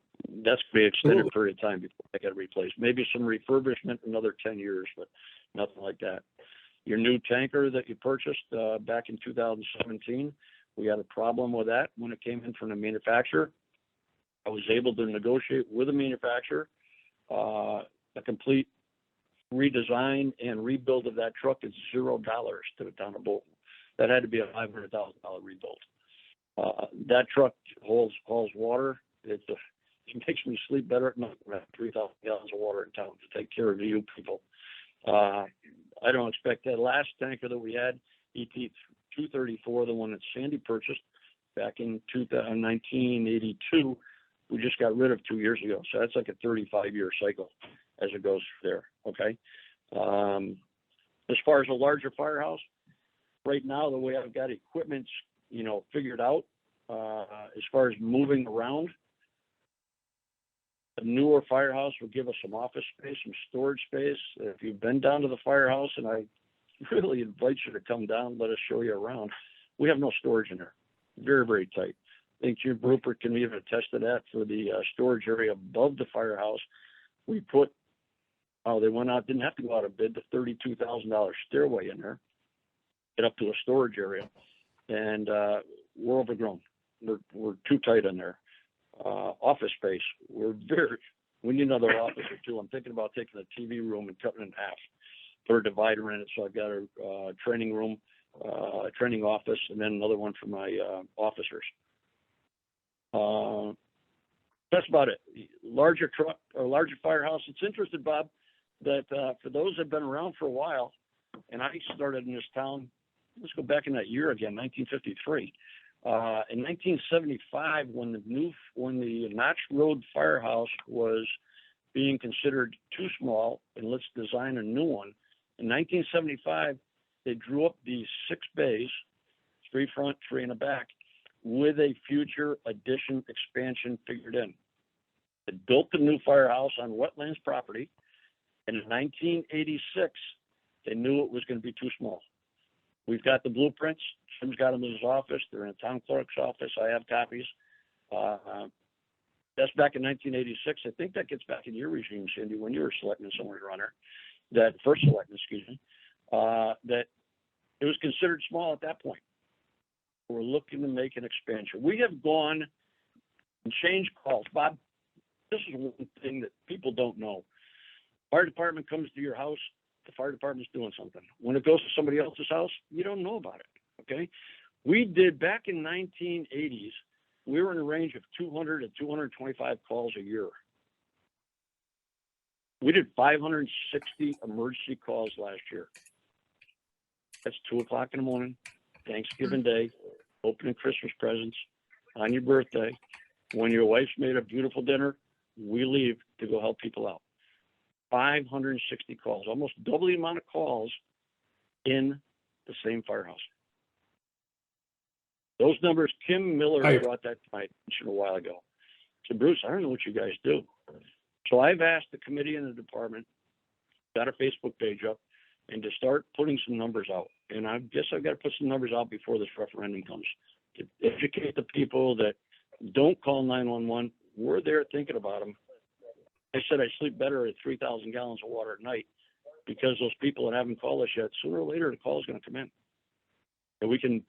to be an extended period of time before I get replaced. Maybe some refurbishment, another 10 years, but nothing like that. Your new tanker that you purchased back in 2017, We had a problem with that when it came in from the manufacturer. I was able to negotiate with the manufacturer a complete redesign and rebuild of that truck is $0 to the town of Bolton. That had to be a $500,000 rebuild. That truck hauls water. It makes me sleep better at night. We have 3,000 gallons of water in town to take care of you people. I don't expect that last tanker that we had, ET 234, the one that Sandy purchased back in 1982, we just got rid of 2 years ago. So that's like a 35-year cycle as it goes there. Okay. As far as a larger firehouse, right now, the way I've got equipment, figured out, as far as moving around, a newer firehouse will give us some office space, some storage space. If you've been down to the firehouse, and I really invite you to come down, let us show you around. We have no storage in there. Very, very tight. I think Jim Rupert can even attest to that for the storage area above the firehouse. We put, they went out, didn't have to go out of bid, the $32,000 stairway in there, get up to a storage area. And we're overgrown. We're too tight in there. Office space, we need another office or two. I'm thinking about taking the TV room and cutting it in half, put a divider in it. So I've got a training room, a training office, and then another one for my officers. That's about it. Larger truck or larger firehouse. It's interesting, Bob, that for those that have been around for a while, and I started in this town, let's go back in that year again, 1953. In 1975, when the Notch Road Firehouse was being considered too small, and let's design a new one. In 1975, they drew up these 6 bays, 3 front, 3 in the back, with a future addition expansion figured in. They built the new firehouse on wetlands property, and in 1986, they knew it was going to be too small. We've got the blueprints. Jim's got them in his office. They're in the town clerk's office. I have copies. That's back in 1986. I think that gets back in your regime, Cindy, when you were selecting somewhere runner, that first selecting, excuse me, that it was considered small at that point. We're looking to make an expansion. We have gone and changed calls. Bob, this is one thing that people don't know. Fire department comes to your house, the fire department's doing something. When it goes to somebody else's house, you don't know about it, okay? We did, back in 1980s, we were in a range of 200 to 225 calls a year. We did 560 emergency calls last year. That's 2 o'clock in the morning, Thanksgiving Day, opening Christmas presents, on your birthday. When your wife's made a beautiful dinner, we leave to go help people out. 560 calls, almost double the amount of calls in the same firehouse. Those numbers, Kim Miller brought that to my attention a while ago. So Bruce, I don't know what you guys do. So I've asked the committee and the department, got a Facebook page up, and to start putting some numbers out. And I guess I've got to put some numbers out before this referendum comes to educate the people that don't call 911. We're there thinking about them. I said I sleep better at 3,000 gallons of water at night because those people that haven't called us yet, sooner or later, the call is going to come in. And we can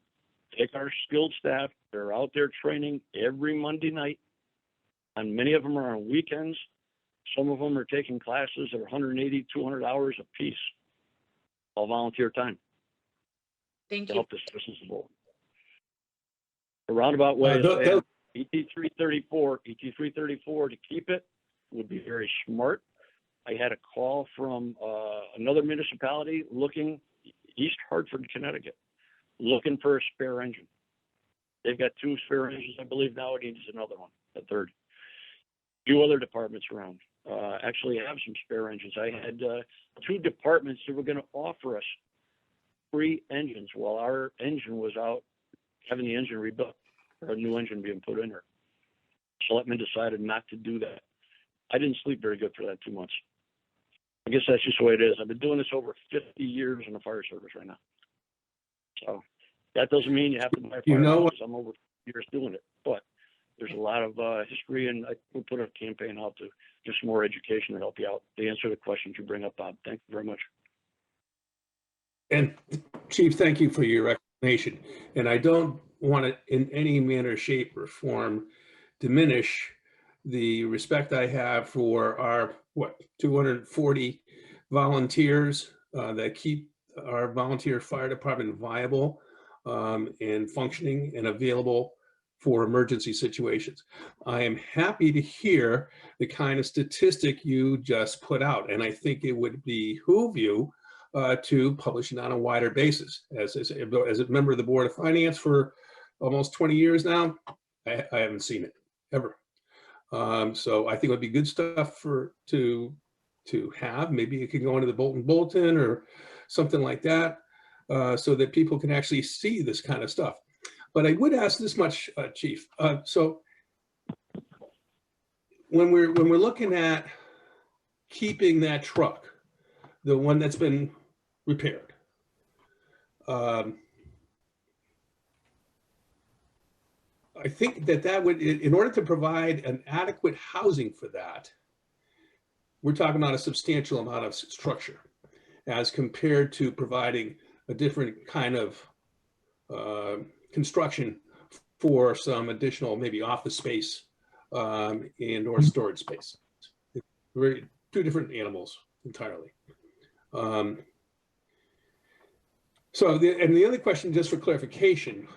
take our skilled staff. They're out there training every Monday night. And many of them are on weekends. Some of them are taking classes that are 180, 200 hours a piece, all volunteer time. Thank To you. help the citizens of Bolton. A roundabout way is to have ET 334, ET 334 to keep it would be very smart. I had a call from another municipality looking, East Hartford, Connecticut, looking for a spare engine. They've got 2 spare engines, I believe. Now it needs another one, a third. A few other departments around actually have some spare engines. I had 2 departments that were going to offer us free engines while our engine was out having the engine rebuilt, or a new engine being put in there. Selectmen decided not to do that. I didn't sleep very good for that 2 months. I guess that's just the way it is. I've been doing this over 50 years in the fire service right now. So that doesn't mean you have to buy a fire hose. I'm over 50 years doing it, but there's a lot of history, and I will put a campaign out to do some more education to help you out to answer the questions you bring up, Bob. Thank you very much. And Chief, thank you for your explanation. And I don't want to in any manner, shape, or form diminish the respect I have for our, 240 volunteers that keep our volunteer fire department viable and functioning and available for emergency situations. I am happy to hear the kind of statistic you just put out, and I think it would behoove you to publish it on a wider basis. As a member of the Board of Finance for almost 20 years now, I haven't seen it ever. So I think it would be good stuff to have. Maybe it could go into the Bolton Bulletin or something like that, so that people can actually see this kind of stuff. But I would ask this much, Chief. So when we're looking at keeping that truck, the one that's been repaired, I think that would, in order to provide an adequate housing for that, we're talking about a substantial amount of structure as compared to providing a different kind of construction for some additional maybe office space and or storage space. Very two different animals entirely. So the other question, just for clarification,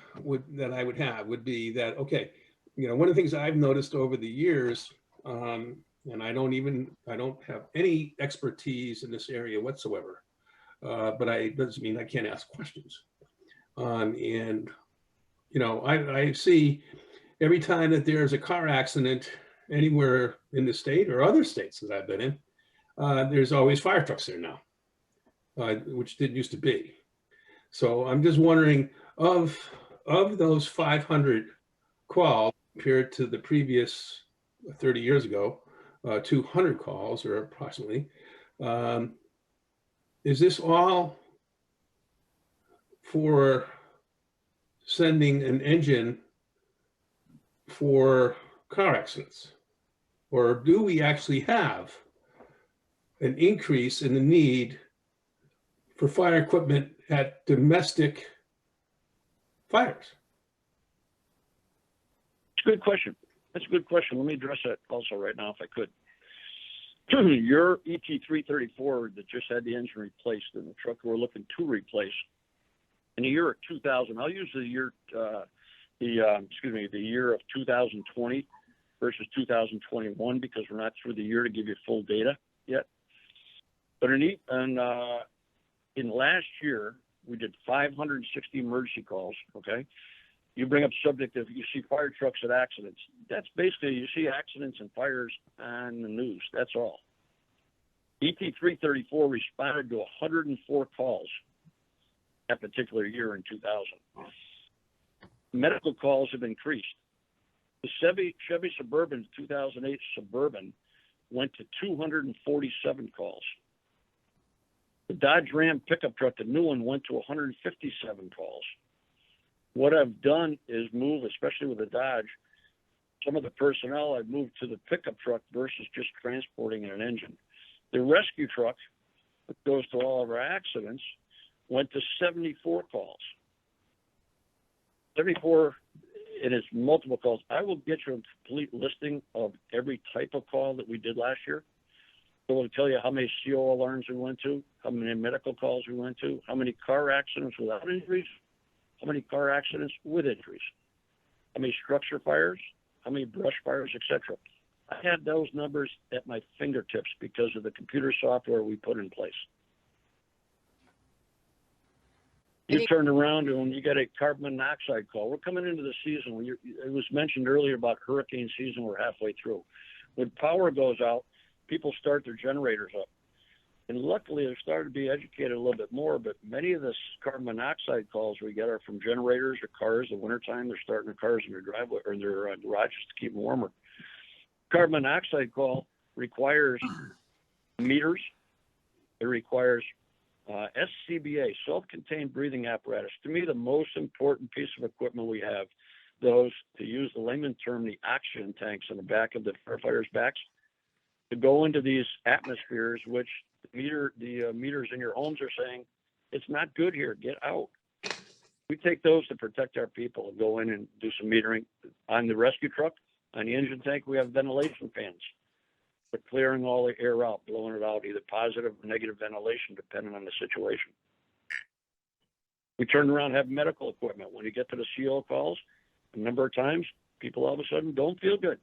that I would have would be that, okay, one of the things I've noticed over the years, and I don't have any expertise in this area whatsoever, but doesn't mean I can't ask questions. And I see every time that there's a car accident anywhere in the state or other states that I've been in, there's always fire trucks there now, which didn't used to be. So I'm just wondering, of those 500 calls compared to the previous 30 years ago, 200 calls or approximately, is this all for sending an engine for car accidents? Or do we actually have an increase in the need for fire equipment at domestic fires? It's a good question. That's a good question. Let me address that also right now, if I could. Your ET334 that just had the engine replaced and the truck we're looking to replace in the year of 2000, I'll use the year, the year of 2020 versus 2021 because we're not through the year to give you full data yet. But in last year, we did 560 emergency calls, okay? You bring up subject of you see fire trucks at accidents. That's basically, you see accidents and fires on the news. That's all. ET334 responded to 104 calls that particular year in 2000. Medical calls have increased. The Chevy Suburban, 2008 Suburban, went to 247 calls. The Dodge Ram pickup truck, the new one, went to 157 calls. What I've done is move, especially with the Dodge, some of the personnel I've moved to the pickup truck versus just transporting an engine. The rescue truck that goes to all of our accidents went to 74 calls. 74, and it's multiple calls. I will get you a complete listing of every type of call that we did last year. So it'll tell you how many CO alarms we went to, how many medical calls we went to, how many car accidents without injuries, how many car accidents with injuries, how many structure fires, how many brush fires, etc. I had those numbers at my fingertips because of the computer software we put in place. You turned around and when you get a carbon monoxide call, we're coming into the season. It was mentioned earlier about hurricane season. We're halfway through. When power goes out, people start their generators up. And luckily, they're starting to be educated a little bit more, but many of the carbon monoxide calls we get are from generators or cars. In the wintertime, they're starting their cars in their driveway or in their garages to keep them warmer. Carbon monoxide call requires meters. It requires SCBA, self-contained breathing apparatus. To me, the most important piece of equipment we have, those, to use the layman term, the oxygen tanks in the back of the firefighters' backs, to go into these atmospheres, which the meters in your homes are saying, it's not good here, get out. We take those to protect our people and go in and do some metering. On the rescue truck, on the engine tank, we have ventilation fans. We're clearing all the air out, blowing it out, either positive or negative ventilation, depending on the situation. We turn around and have medical equipment. When you get to the CO calls, a number of times, people all of a sudden don't feel good.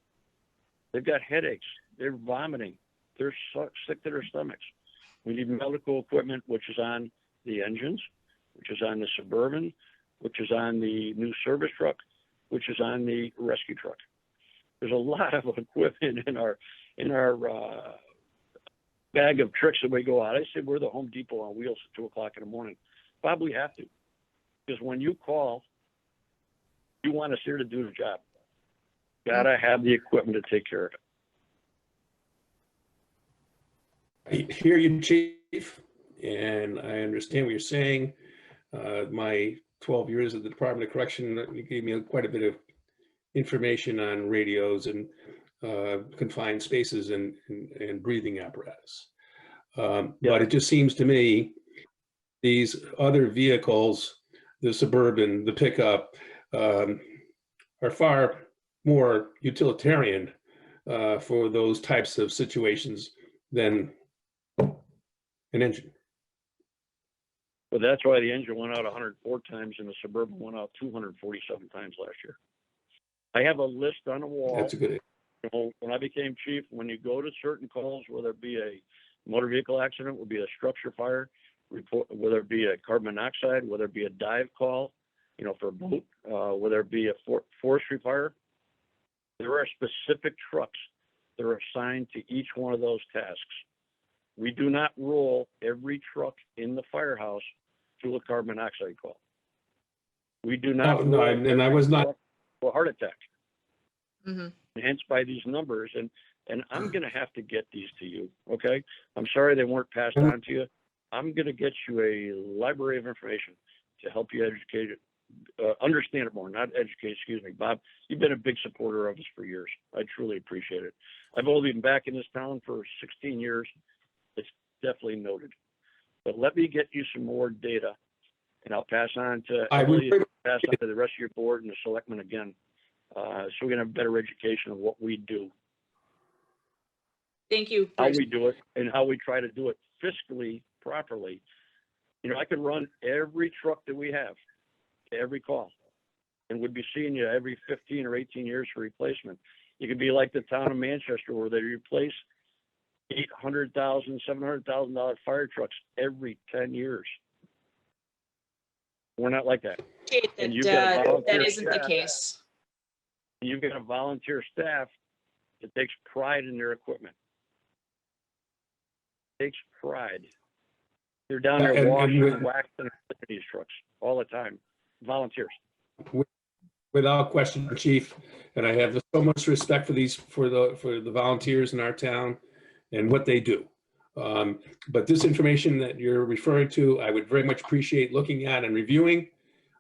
They've got headaches. They're vomiting. They're sick to their stomachs. We need medical equipment, which is on the engines, which is on the Suburban, which is on the new service truck, which is on the rescue truck. There's a lot of equipment in our bag of tricks that we go out. I say we're the Home Depot on wheels at 2 o'clock in the morning. Probably have to, because when you call, you want us here to do the job. Gotta have the equipment to take care of it. I hear you, Chief, and I understand what you're saying. My 12 years at the Department of Correction gave me quite a bit of information on radios and confined spaces and breathing apparatus. But it just seems to me these other vehicles, the Suburban, the pickup, are far more utilitarian for those types of situations than an engine. But that's why the engine went out 104 times and the Suburban went out 247 times last year. I have a list on the wall. That's a good. You know, when I became chief, when you go to certain calls, whether it be a motor vehicle accident, would be a structure fire, report, whether it be a carbon monoxide, whether it be a dive call, you know, for a boat, whether it be a forestry fire, there are specific trucks that are assigned to each one of those tasks. We do not roll every truck in the firehouse to a carbon monoxide call. We do not. No, and I was not. A heart attack. Mm-hmm. Hence by these numbers, and I'm going to have to get these to you. Okay, I'm sorry they weren't passed on to you. I'm going to get you a library of information to help you educate it, understand it more, not educate. Excuse me, Bob. You've been a big supporter of us for years. I truly appreciate it. I've only been back in this town for 16 years. It's definitely noted. But let me get you some more data, and I'll pass on to Emily, pass on to the rest of your board and the selectmen again, so we can have better education of what we do, Thank you. how we do it, and how we try to do it fiscally properly. You know, I could run every truck that we have to every call, and would be seeing you every 15 or 18 years for replacement. You could be like the town of Manchester, where they replace $800,000, $700,000 fire trucks every 10 years. We're not like that. And you've got a That volunteer isn't the staff. case. You've got a volunteer staff that takes pride in their equipment. Takes pride. They're down there And washing with- and waxing these trucks all the time. Volunteers. Without question, Chief, and I have so much respect for the volunteers in our town and what they do. But this information that you're referring to, I would very much appreciate looking at and reviewing.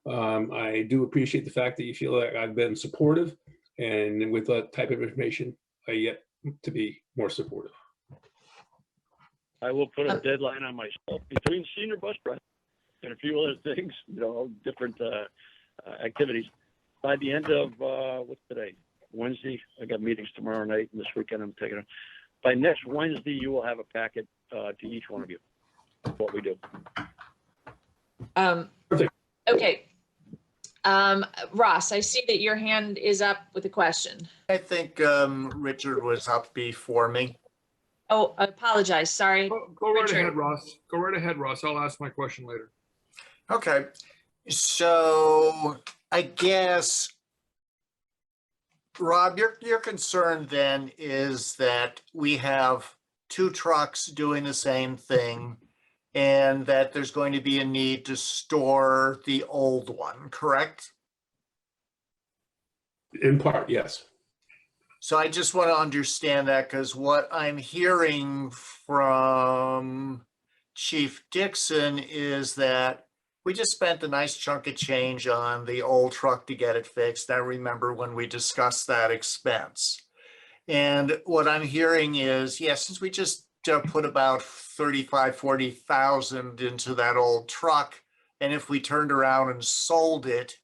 I do appreciate the fact that you feel like I've been supportive, and with that type of information, I yet to be more supportive. I will put a deadline on myself between senior bus drive and a few other things, you know, different activities. By the end of, what's today? Wednesday. I got meetings tomorrow night, and this weekend I'm taking it. By next Wednesday, you will have a packet to each one of you, what we do. Perfect. Okay. Ross, I see that your hand is up with a question. I think Richard was up before me. Oh, I apologize. Sorry. Go right Richard. ahead, Ross. Go right ahead, Ross. I'll ask my question later. Okay, so I guess, Rob, your concern then is that we have two trucks doing the same thing and that there's going to be a need to store the old one, correct? In part, yes. So I just want to understand that, because what I'm hearing from Chief Dixon is that we just spent a nice chunk of change on the old truck to get it fixed. I remember when we discussed that expense. And what I'm hearing is, yes, since we just put about 35,000, 40,000 into that old truck, And if we turned around and sold it,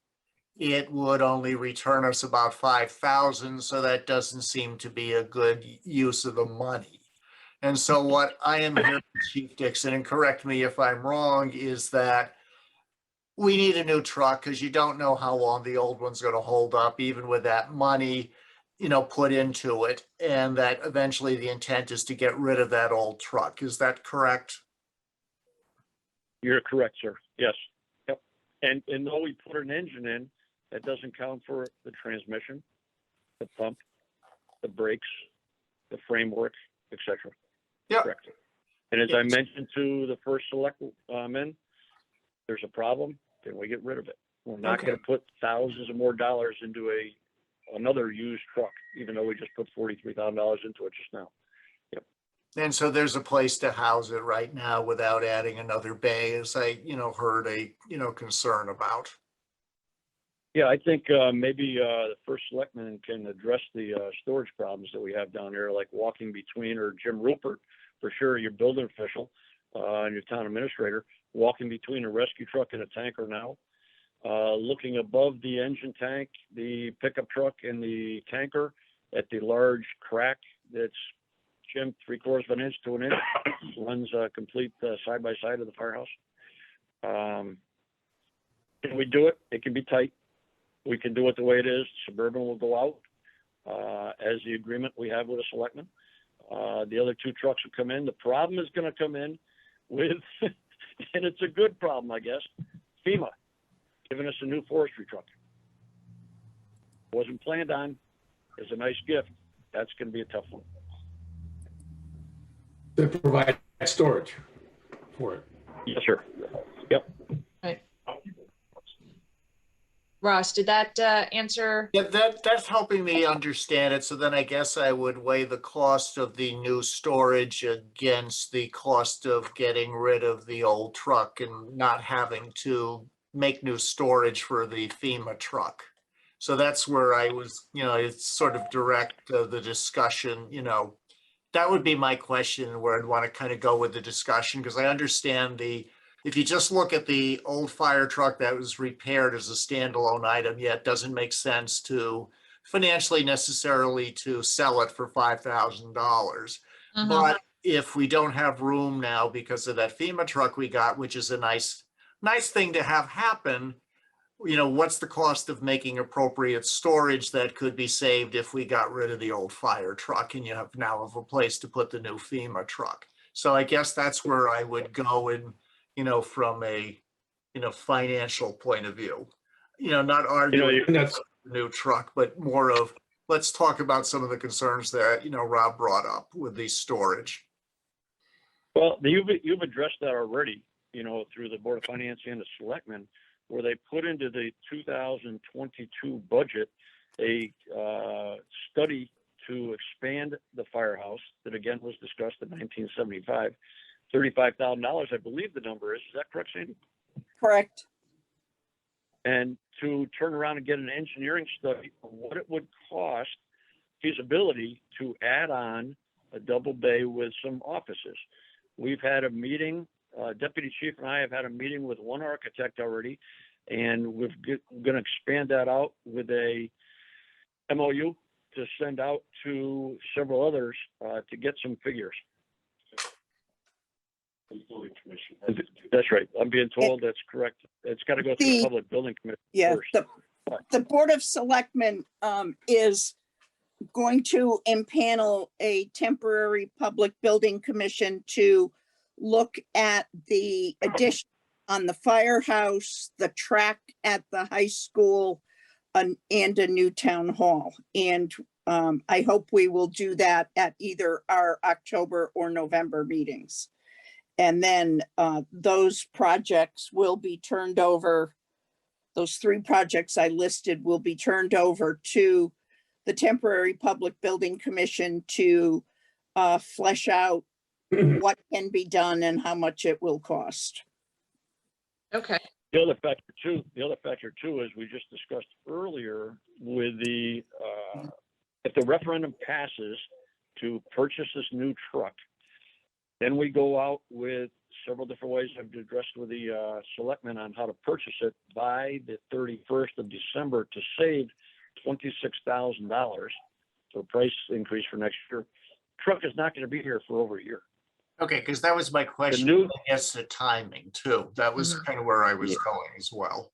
it would only return us about 5,000. So that doesn't seem to be a good use of the money. And so what I am hearing, Chief Dixon, and correct me if I'm wrong, is that we need a new truck because you don't know how long the old one's going to hold up, even with that money, put into it. And that eventually the intent is to get rid of that old truck. Is that correct? You're correct, sir. Yes. Yep. And though we put an engine in, that doesn't count for the transmission, the pump, the brakes, the framework, etc. Yeah. Correct. And as I mentioned to the first selectman, there's a problem, then we get rid of it. We're not Okay. going to put thousands of more dollars into another used truck, even though we just put $43,000 into it just now. And so there's a place to house it right now without adding another bay, as I, heard a, concern about. Yeah, I think maybe the first selectman can address the storage problems that we have down there, like walking between, or Jim Rupert, for sure, your building official and your town administrator, walking between a rescue truck and a tanker now, looking above the engine tank, the pickup truck and the tanker at the large crack that's, Jim, 3/4 of an inch to an inch, runs complete side by side of the firehouse. Can we do it? It can be tight. We can do it the way it is. Suburban will go out as the agreement we have with the selectmen. The other two trucks will come in. The problem is going to come in with, and it's a good problem, I guess, FEMA giving us a new forestry truck. Wasn't planned on. It's a nice gift. That's going to be a tough one. To provide storage for it. Yes, sir. Yep. Ross, did that answer? Yeah, that's helping me understand it. So then I guess I would weigh the cost of the new storage against the cost of getting rid of the old truck and not having to make new storage for the FEMA truck. So that's where I was, it's sort of direct the discussion, that would be my question, where I'd want to kind of go with the discussion, because I understand if you just look at the old fire truck that was repaired as a standalone item, yeah, it doesn't make sense to financially necessarily to sell it for $5,000. But if we don't have room now because of that FEMA truck we got, which is a nice thing to have happen, what's the cost of making appropriate storage that could be saved if we got rid of the old fire truck and you have a place to put the new FEMA truck? So I guess that's where I would go in, from a, financial point of view, not arguing And that's, the new truck, but more of, let's talk about some of the concerns that, Rob brought up with the storage. Well, you've addressed that already, through the Board of Finance and the selectmen, where they put into the 2022 budget a study to expand the firehouse that again was discussed in 1975, $35,000, I believe the number is. Is that correct, Sandy? Correct. And to turn around and get an engineering study of what it would cost, feasibility to add on a double bay with some offices. We've had a meeting. Deputy Chief and I have had a meeting with one architect already, and we're going to expand that out with a MOU to send out to several others to get some figures. That's right. I'm being told that's correct. It's got to go through the Public Building Committee first. The Board of Selectmen is going to impanel a temporary public building commission to look at the addition on the firehouse, the track at the high school, and a new town hall. And I hope we will do that at either our October or November meetings. And then those projects will be turned over. Those 3 projects I listed will be turned over to the temporary public building commission to flesh out what can be done and how much it will cost. Okay. The other factor too, as we just discussed earlier, with the if the referendum passes to purchase this new truck, then we go out with several different ways I've addressed with the selectmen on how to purchase it by the 31st of December to save $26,000. So price increase for next year. Truck is not going to be here for over a year. Okay, because that was my question. new- I guess the timing too. That was Mhm. kind of where I was Yeah. going as well.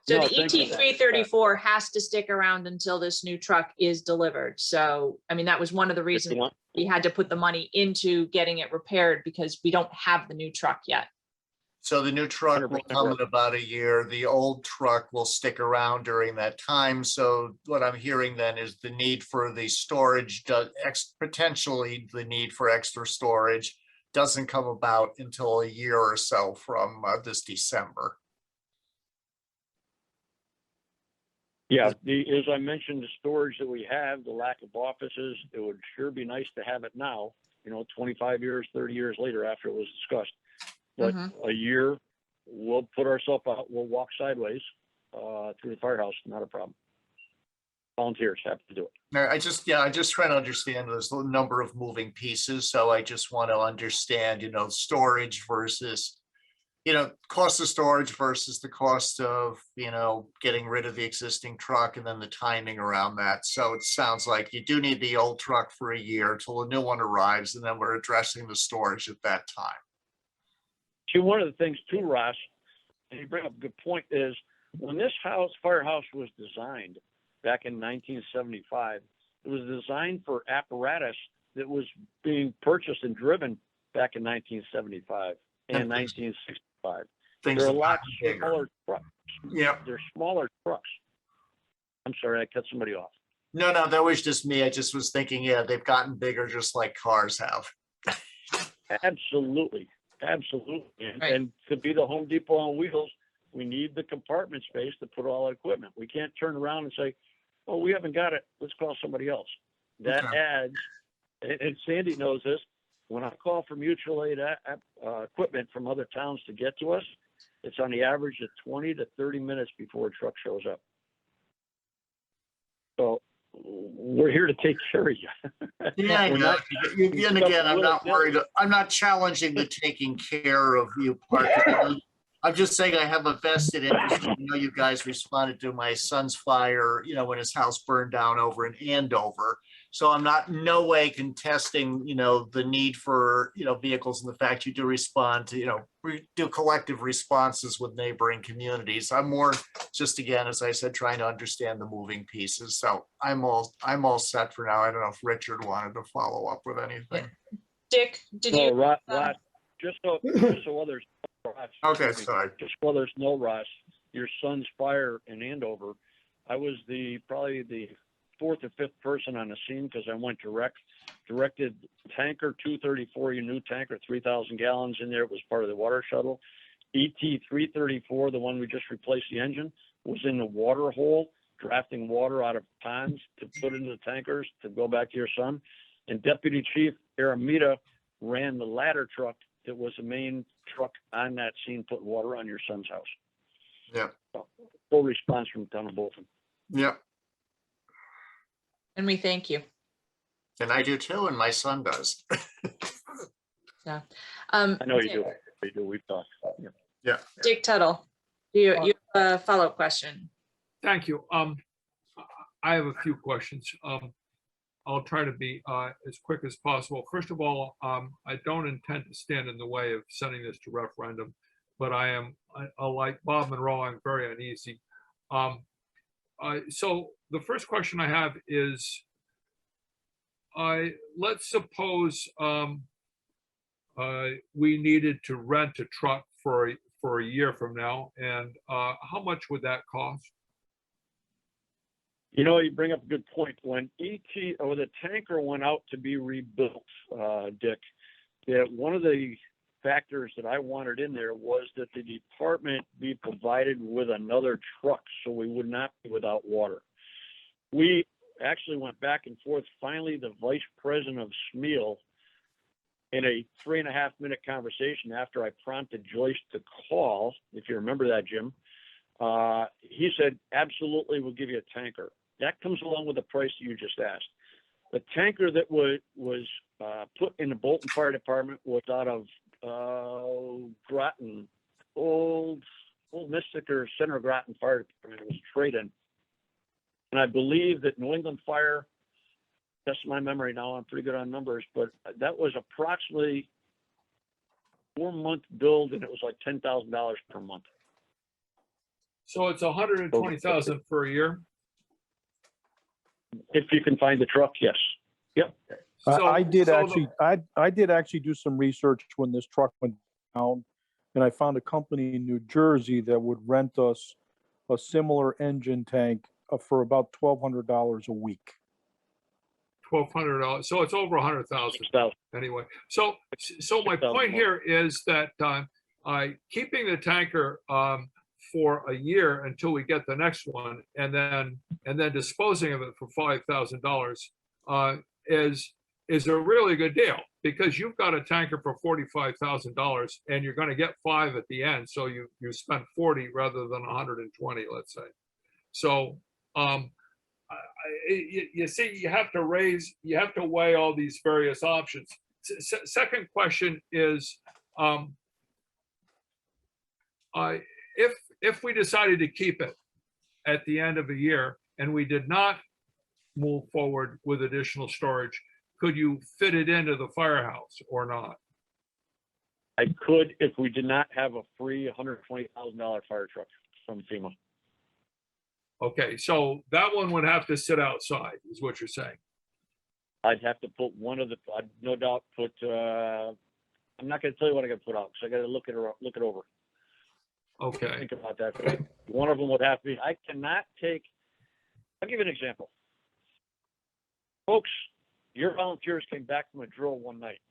So No, the thank you. ET 334 has to stick around until this new truck is delivered. So, I mean, that was one of the If reasons you want- we had to put the money into getting it repaired because we don't have the new truck yet. So the new truck will 100% come in correct. about a year. The old truck will stick around during that time. So what I'm hearing then is the need for the storage, potentially the need for extra storage doesn't come about until a year or so from this December. Yeah, as I mentioned, the storage that we have, the lack of offices, it would sure be nice to have it now, 25 years, 30 years later after it was discussed. But a year, we'll put ourselves out, we'll walk sideways through the firehouse, not a problem. Volunteers have to do it. No, I just trying to understand there's a number of moving pieces. So I just want to understand, storage versus, cost of storage versus the cost of, getting rid of the existing truck and then the timing around that. So it sounds like you do need the old truck for a year till the new one arrives, and then we're addressing the storage at that time. See, one of the things too, Ross, and you bring up a good point, is when this firehouse was designed back in 1975, it was designed for apparatus that was being purchased and driven back in 1975 and 1965. Things They're a have lot gotten bigger. smaller trucks. Yeah. They're smaller trucks. I'm sorry, I cut somebody off. No, that was just me. I just was thinking, yeah, they've gotten bigger just like cars have. Absolutely. Absolutely. Right. And to be the Home Depot on wheels, we need the compartment space to put all our equipment. We can't turn around and say, oh, we haven't got it. Let's call somebody else. That Okay. adds, and Sandy knows this, when I call for mutual aid equipment from other towns to get to us, it's on the average of 20 to 30 minutes before a truck shows up. So we're here to take care of you. Yeah, I We're know. not- And again, I'm not worried. I'm not challenging the taking care of you part. I'm just saying I have a vested interest. You guys responded to my son's fire, when his house burned down over in Andover. So I'm not in no way contesting, the need for, vehicles and the fact you do respond to, do collective responses with neighboring communities. I'm more just, again, as I said, trying to understand the moving pieces. So I'm all set for now. I don't know if Richard wanted to follow up with anything. Dick, did No, you? Ross, just so others, Ross, Okay, excuse me, sorry. just so others know, Ross, your son's fire in Andover, I was probably the fourth or fifth person on the scene because I went directed tanker 234, your new tanker, 3,000 gallons in there. It was part of the water shuttle. ET 334, the one we just replaced the engine, was in the water hole, drafting water out of ponds to put into the tankers to go back to your son. And Deputy Chief Aramita ran the ladder truck that was the main truck on that scene, putting water on your son's house. Yeah. So, full response from town of Bolton. Yeah. And we thank you. And I do too, and my son does. Yeah. I know you do. You do. We've talked. Yeah. Dick Tuttle, you have a follow-up question. Thank you. I have a few questions. I'll try to be as quick as possible. First of all, I don't intend to stand in the way of sending this to referendum, but I like Bob Monroe, I'm very uneasy. So the first question I have is, let's suppose we needed to rent a truck for a year from now, and how much would that cost? You bring up a good point. When the tanker went out to be rebuilt, Dick, one of the factors that I wanted in there was that the department be provided with another truck so we would not be without water. We actually went back and forth. Finally, the vice president of SMEAL, in a 3.5-minute conversation after I prompted Joyce to call, if you remember that, Jim, he said, absolutely, we'll give you a tanker. That comes along with the price you just asked. The tanker that was put in the Bolton Fire Department was out of Groton, old Mystic or Center Groton Fire Department. It was trade-in. And I believe that New England Fire, that's my memory now, I'm pretty good on numbers, but that was approximately 4-month build, and it was like $10,000 per month. So it's 120,000 for a year. If you can find the truck, yes. Yep. So- I did so the- actually, I did actually do some research when this truck went down, and I found a company in New Jersey that would rent us a similar engine tank for about $1,200 a week. $1,200. So it's over 100,000 $6,000. anyway. So my point here is that keeping the tanker for a year until we get the next one, and then disposing of it for $5,000 is a really good deal, because you've got a tanker for $45,000 and you're going to get 5 at the end. So you spent 40 rather than 120, let's say. So you see, you have to weigh all these various options. Second question is, if we decided to keep it at the end of a year and we did not move forward with additional storage, could you fit it into the firehouse or not? I could if we did not have a free $120,000 fire truck from FEMA. Okay, so that one would have to sit outside, is what you're saying. I'd have to put I'd no doubt put, I'm not gonna tell you what I gotta put out, because I gotta look it over. Okay, Think about that. But one of them would have to be, I'll give you an example. Folks, your volunteers came back from a drill one night.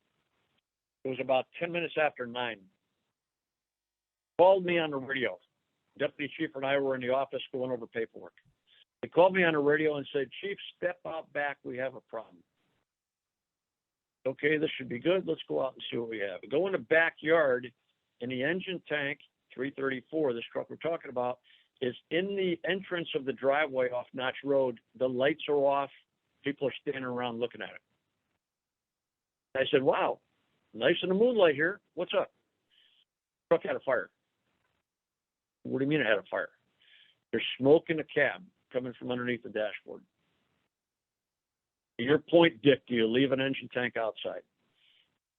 It was about 10 minutes after 9. Called me on the radio. Deputy Chief and I were in the office going over paperwork. They called me on the radio and said, "Chief, step out back. We have a problem." Okay, this should be good. Let's go out and see what we have. Go in the backyard, and the engine tank, 334, this truck we're talking about, is in the entrance of the driveway off Notch Road. The lights are off. People are standing around looking at it. I said, "Wow, nice in the moonlight here. What's up?" Truck had a fire. What do you mean it had a fire? There's smoke in the cab coming from underneath the dashboard. To your point, Dick, do you leave an engine tank outside?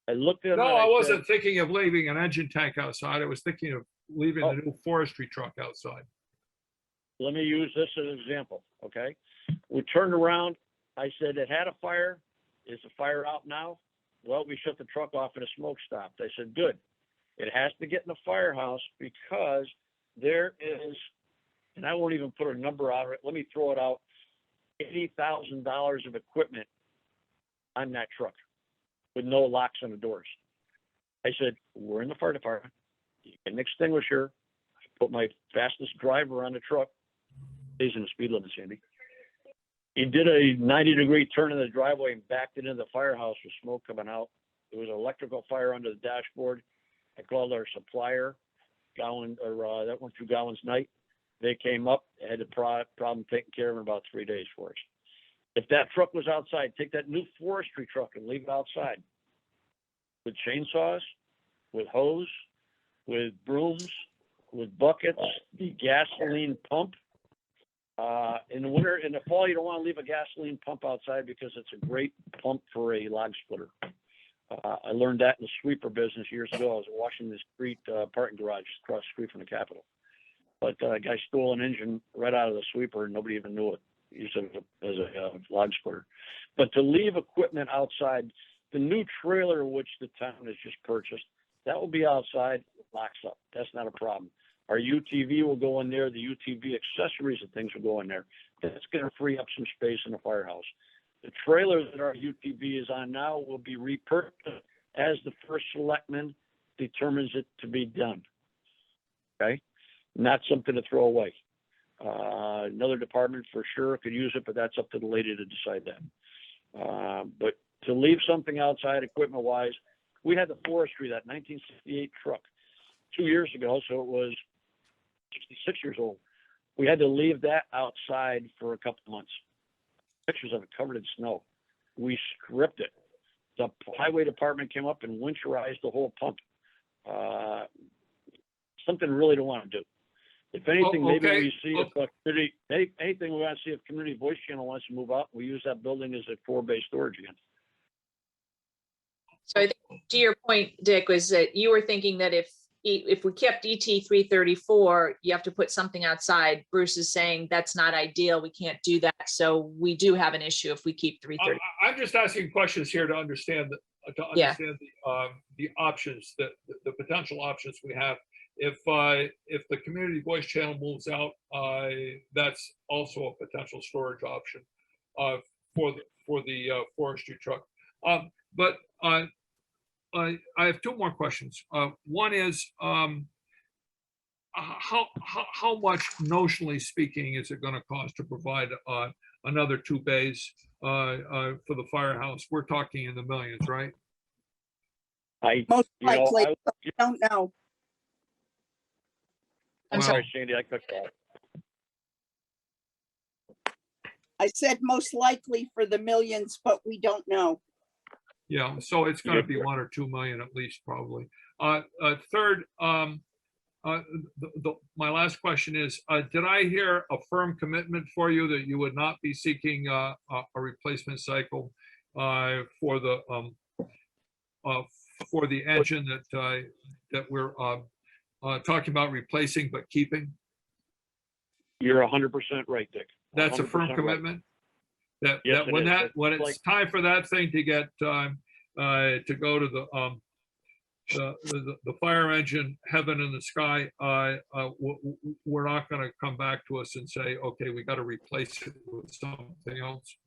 I looked at it. no, and I said, wasn't thinking of leaving an engine tank outside. I was thinking of leaving the new forestry truck outside. Let me use this as an example, okay? We turned around. I said, it had a fire. Is the fire out now? Well, we shut the truck off and the smoke stopped. I said, good. It has to get in the firehouse because there is, and I won't even put a number on it. Let me throw it out. $80,000 of equipment on that truck with no locks on the doors. I said, we're in the fire department. You get an extinguisher. I put my fastest driver on the truck. He's in the speed limit, Sandy. He did a 90-degree turn in the driveway and backed it into the firehouse with smoke coming out. There was an electrical fire under the dashboard. I called our supplier, that went through Gowan's Night. They came up, had the problem taken care of in about 3 days for us. If that truck was outside, take that new forestry truck and leave it outside with chainsaws, with hose, with brooms, with buckets, the gasoline pump. In the winter, in the fall, you don't want to leave a gasoline pump outside because it's a great pump for a log splitter. I learned that in the sweeper business years ago. I was washing the street parking garage across the street from the Capitol. But a guy stole an engine right out of the sweeper and nobody even knew it. He used it as a log splitter. But to leave equipment outside, the new trailer which the town has just purchased, that will be outside, locks up. That's not a problem. Our UTV will go in there. The UTV accessories and things will go in there. That's going to free up some space in the firehouse. The trailer that our UTV is on now will be repurposed as the first selectman determines it to be done. Okay? Not something to throw away. Another department for sure could use it, but that's up to the lady to decide that. But to leave something outside equipment-wise, we had the forestry, that 1968 truck 2 years ago, so it was 66 years old. We had to leave that outside for a couple of months. Pictures of it covered in snow. we stripped it. The highway department came up and winterized the whole pump. Something we really don't want to do. If anything, maybe okay. we see if a community, anything we want to see if community voice channel wants to move out, we use that building as a 4-bay storage again. So I think to your point, Dick, was that you were thinking that if we kept ET 334, you have to put something outside. Bruce is saying that's not ideal. We can't do that. So we do have an issue if we keep 330. I'm just asking questions here to understand Yeah. the options, the potential options we have. If the community voice channel moves out, that's also a potential storage option for the forestry truck. But I have two more questions. One is how much, notionally speaking, is it going to cost to provide another 2 bays for the firehouse? We're talking in the millions, right? Most likely, but we don't know. I'm Sorry, sorry. Sandy, I cut you off. I said most likely for the millions, but we don't know. Yeah, so it's going to be 1 or 2 million at least, probably. Third, my last question is, did I hear a firm commitment for you that you would not be seeking a replacement cycle for the engine that we're talking about replacing but keeping? You're 100% right, Dick. That's a 100% firm right. commitment? That Yes, it is. when It's it's time for that thing to get to go to the fire engine heaven in the sky, we're not going to come back to us and say, okay, we got to replace it with something else.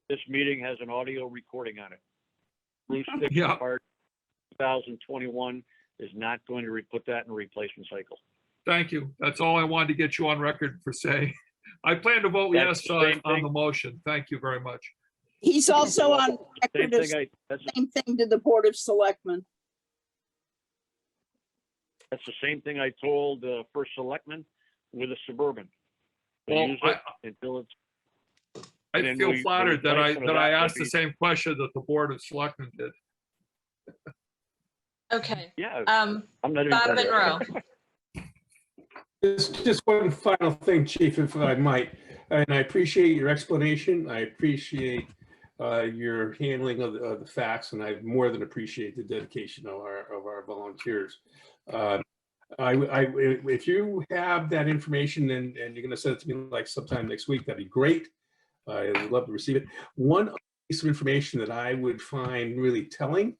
This meeting has an audio recording on it. Bruce Dixon, Yeah. fired 2021, is not going to put that in a replacement cycle. Thank you. That's all I wanted to get you on record for saying. I plan to vote That's yes the same on thing. the motion. Thank you very much. He's also on Same record as thing that's same thing to the Board of Selectmen. the same thing I told the first selectman with a Suburban. They Well, use it until it's, I And then feel the flattered that I replacement of that would asked the be- same question that the Board of Selectmen did. Okay. yeah. Um, I'm not even. Bob better. Monroe. Just one final thing, Chief, if I might, and I appreciate your explanation. I appreciate your handling of the facts, and I more than appreciate the dedication of our volunteers. If you have that information and you're going to send it to me like sometime next week, that'd be great. I'd love to receive it. One piece of information that I would find really telling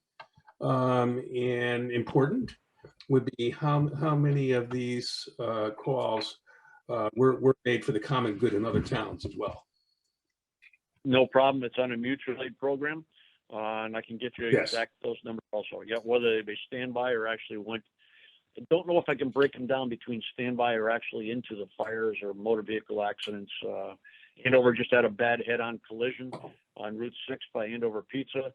and important would be how many of these calls were made for the common good in other towns as well. No problem. It's on a mutual aid program, and I can get you Yes. exact those numbers also. Yeah, whether they be standby or actually went. I don't know if I can break them down between standby or actually into the fires or motor vehicle accidents. Andover just had a bad head-on collision on Route 6 by Andover Pizza.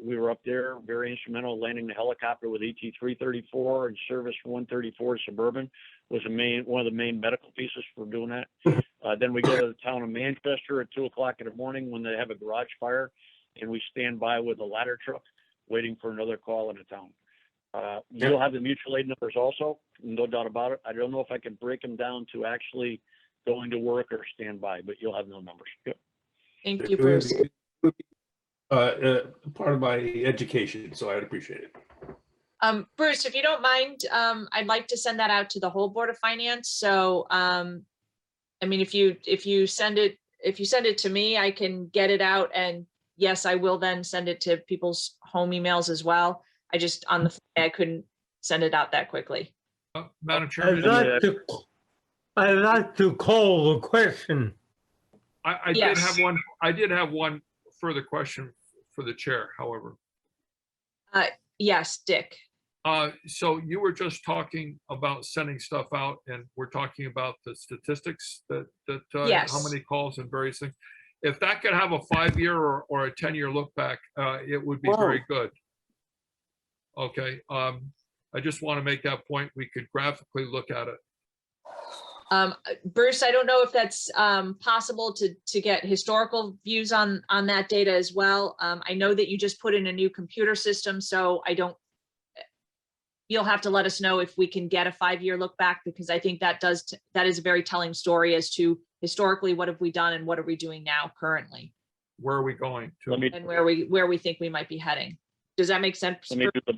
We were up there, very instrumental, landing the helicopter with ET 334 and Service 134 Suburban was one of the main medical pieces for doing that. Then we go to the town of Manchester at 2:00 in the morning when they have a garage fire, and we stand by with a ladder truck waiting for another call in the town. You'll have the mutual aid numbers also, no doubt about it. I don't know if I can break them down to actually going to work or standby, but you'll have no numbers. Yep. Thank you, Bruce. Part of my education, so I'd appreciate it. Bruce, if you don't mind, I'd like to send that out to the whole Board of Finance. So, I mean, if you send it to me, I can get it out, and yes, I will then send it to people's home emails as well. I just, on the fly, I couldn't send it out that quickly. Madam Chairman, I'd like to call the question. I Yes. did have one further question for the chair, however. Yes, Dick. So you were just talking about sending stuff out, and we're talking about the statistics that how Yes. many calls and various things. If that could have a 5-year or a 10-year look back, it would be very good. Okay, I just want to make that point. We could graphically look at it. Bruce, I don't know if that's possible to get historical views on that data as well. I know that you just put in a new computer system, so you'll have to let us know if we can get a 5-year look back, because I think that is a very telling story as to historically what have we done and what are we doing now currently, Where are we going to? Let me, and where we think we might be heading. Does that make sense? let me do the,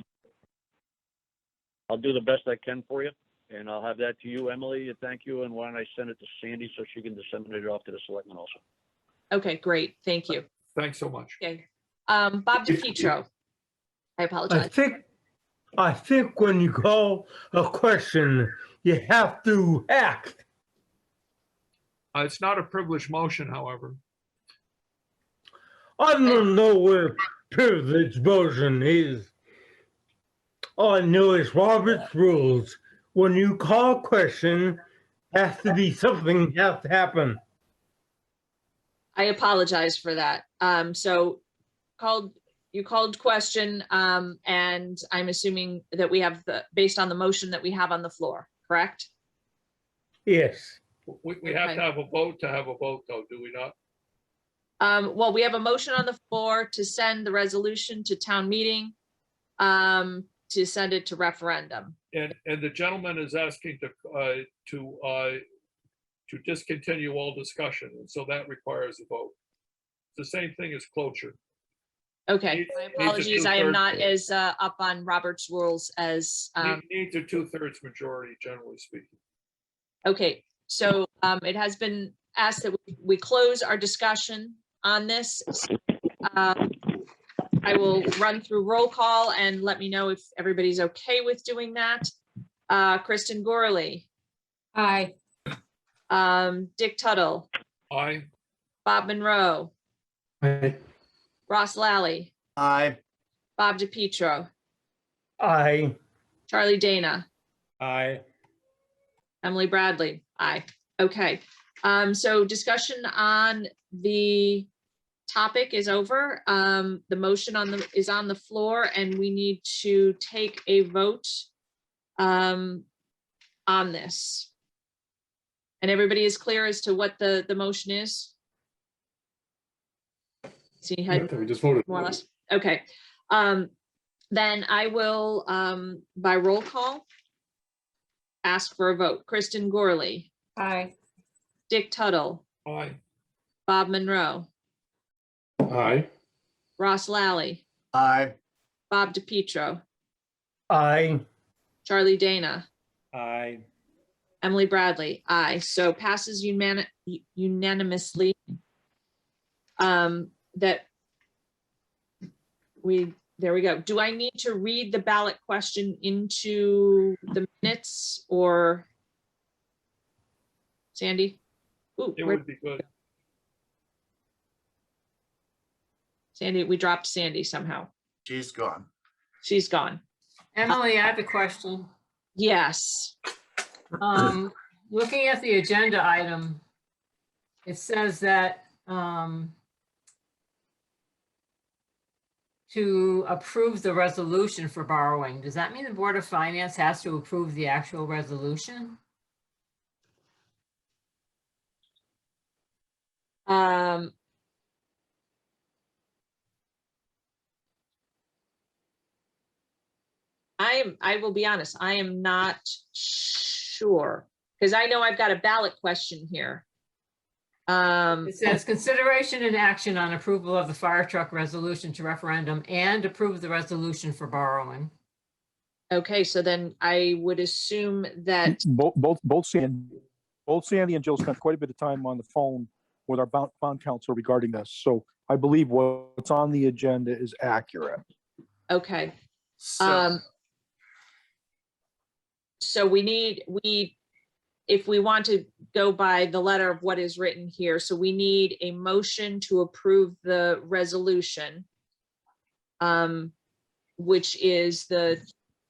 I'll do the best I can for you, and I'll have that to you, Emily. Thank you. And why don't I send it to Sandy so she can disseminate it off to the selectmen also? Okay, great. Thank you. Thanks so much. Okay. Bob DiPietro. I apologize. I think when you call a question, you have to act. It's not a privileged motion, however. I don't know what a privilege motion is. All I know is Robert's rules. When you call a question, has to be something has to happen. I apologize for that. So you called question, and I'm assuming that we have based on the motion that we have on the floor, correct? Yes. We have to have a vote though, do we not? Well, we have a motion on the floor to send the resolution to town meeting, to send it to referendum. And the gentleman is asking to discontinue all discussion, and so that requires a vote. It's the same thing as cloture. Okay, Needs- my needs a apologies. I am 2/3 not vote. as up on Robert's rules as, Needs a 2/3 majority, generally speaking. okay, so it has been asked that we close our discussion on this. I will run through roll call and let me know if everybody's okay with doing that. Kristen Gorley, Aye. Dick Tuttle, Aye. Bob Monroe, Ross Lally, Aye. Bob DiPietro, I Charlie Dana, Aye. Emily Bradley. Aye. Okay. So discussion on the topic is over. The motion is on the floor, and we need to take a vote on this. And everybody is clear as to what the motion is? See, We just voted. more or less. Okay. Then I will, by roll call, ask for a vote. Kristen Gorley, Aye. Dick Tuttle, Aye. Bob Monroe, Aye. Ross Lally, Aye. Bob DiPietro, I Charlie Dana, Aye. Emily Bradley. Aye. So passes unanimously. There we go. Do I need to read the ballot question into the minutes or? Sandy? Ooh, It where- would be good. Sandy, we dropped Sandy somehow. She's gone. She's gone. Emily, I have a question. Yes. Looking at the agenda item, it says that to approve the resolution for borrowing. Does that mean the Board of Finance has to approve the actual resolution? I will be honest, I am not sure, because I know I've got a ballot question here. It says consideration and action on approval of the fire truck resolution to referendum and approve the resolution for borrowing. Okay, so then I would assume that, Both Sandy and Jill spent quite a bit of time on the phone with our bond counsel regarding this. So I believe what's on the agenda is accurate. okay. So, So if we want to go by the letter of what is written here, so we need a motion to approve the resolution, which is the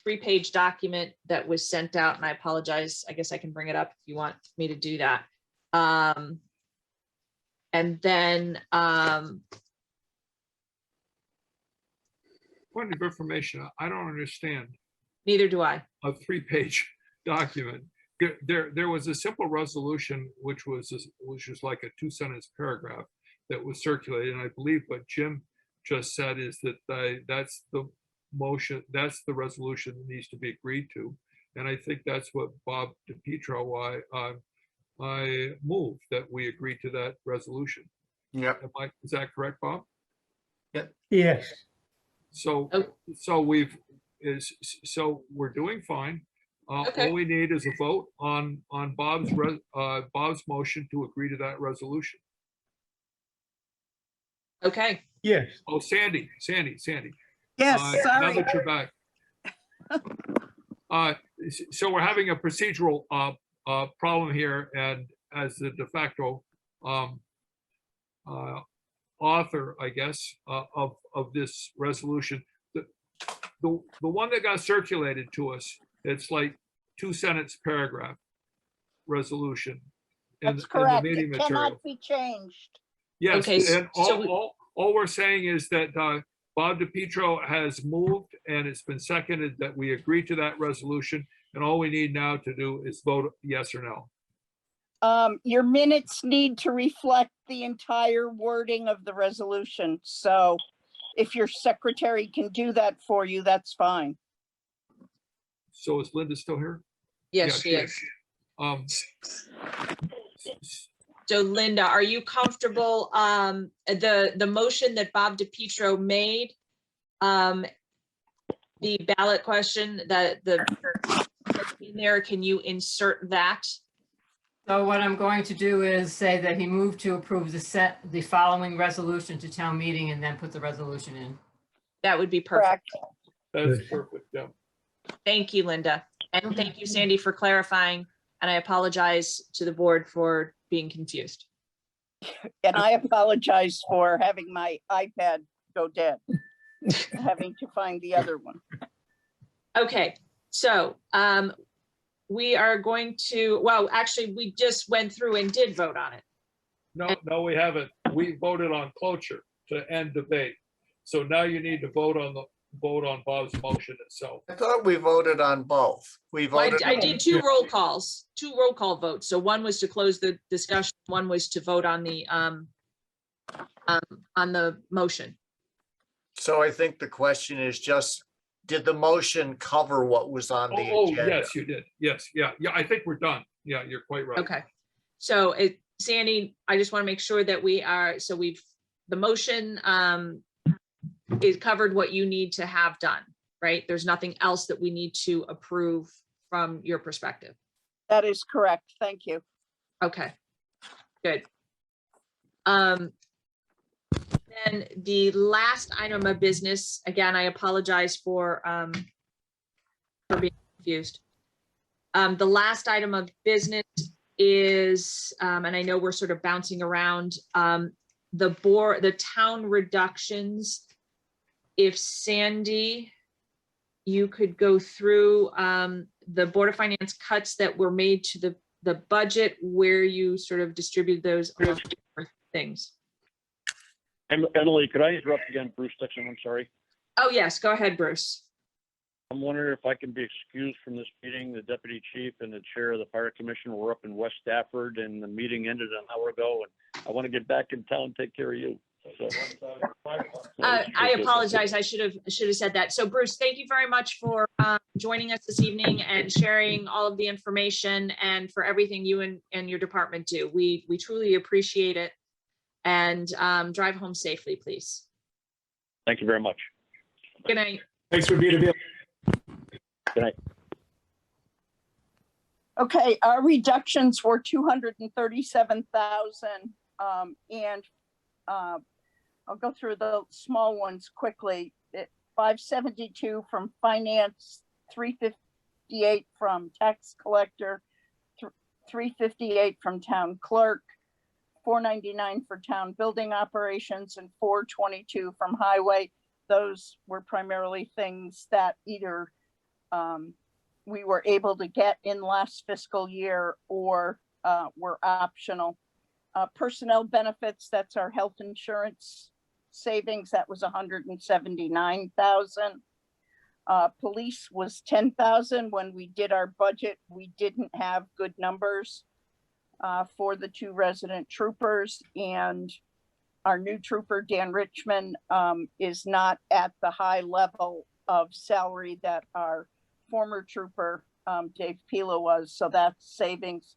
3-page document that was sent out, and I apologize, I guess I can bring it up if you want me to do that. And then, Point of information, I don't understand neither do I. a 3-page document. There was a simple resolution, which was like a 2-sentence paragraph that was circulated. And I believe what Jim just said is that that's the motion, that's the resolution that needs to be agreed to. And I think that's what Bob DiPietro, I moved that we agree to that resolution. Yep. Is that correct, Bob? Yes. So, Oh. so we're doing fine. Okay. All we need is a vote on Bob's motion to agree to that resolution. Okay, Yes. Oh, Sandy. Yes, Now sorry. that you're back. So we're having a procedural problem here, and as the de facto author, I guess, of this resolution, the one that got circulated to us, it's like 2-sentence paragraph resolution in That's the correct. meeting It material. cannot be changed. Yes, Okay, and so all we're saying is that Bob DiPietro has moved, and it's been seconded that we agree to that resolution, and all we need now to do is vote yes or no. Your minutes need to reflect the entire wording of the resolution. So if your secretary can do that for you, that's fine. So is Linda still here? yes, Yeah, she is. So Linda, are you comfortable, the motion that Bob DiPietro made, the ballot question that in there, can you insert that? So what I'm going to do is say that he moved to approve the following resolution to town meeting and then put the resolution in. That would be perfect. Correct. That's perfect, yeah. Thank you, Linda. And thank you, Sandy, for clarifying. And I apologize to the board for being confused. And I apologize for having my iPad go dead, having to find the other one. Okay, so we are going to, well, actually, we just went through and did vote on it. No, we haven't. We voted on cloture to end debate. So now you need to vote on Bob's motion itself. I thought we voted on both. We Well, voted. I did two roll call votes. So one was to close the discussion, one was to vote on the motion. So I think the question is just, did the motion cover what was on the Oh, agenda? yes, you did. Yes, yeah, I think we're done. Yeah, you're quite right. Okay, so Sandy, I just want to make sure that we are, so the motion is covered what you need to have done, right? There's nothing else that we need to approve from your perspective. That is correct. Thank you. Okay, good. Then the last item of business, again, I apologize for being confused. The last item of business is, and I know we're sort of bouncing around, the town reductions. If Sandy, you could go through the Board of Finance cuts that were made to the budget, where you sort of distribute those things. Emily, could I interrupt again? Bruce Dixon, I'm sorry. Oh, yes, go ahead, Bruce. I'm wondering if I can be excused from this meeting. The deputy chief and the chair of the fire commission were up in West Stafford, and the meeting ended an hour ago, and I want to get back in town and take care of you. So, I apologize. I should have said that. So Bruce, thank you very much for joining us this evening and sharing all of the information, and for everything you and your department do. We truly appreciate it. And drive home safely, please. Thank you very much. Good night. Thanks for being available. Good night. Okay, our reductions were 237,000. And I'll go through the small ones quickly. 572 from finance, 358 from tax collector, 358 from town clerk, 499 for town building operations, and 422 from highway. Those were primarily things that either we were able to get in last fiscal year or were optional. Personnel benefits, that's our health insurance savings, that was 179,000. Police was 10,000. When we did our budget, we didn't have good numbers for the 2 resident troopers, and our new trooper, Dan Richmond, is not at the high level of salary that our former trooper, Dave Pila, was, so that's savings.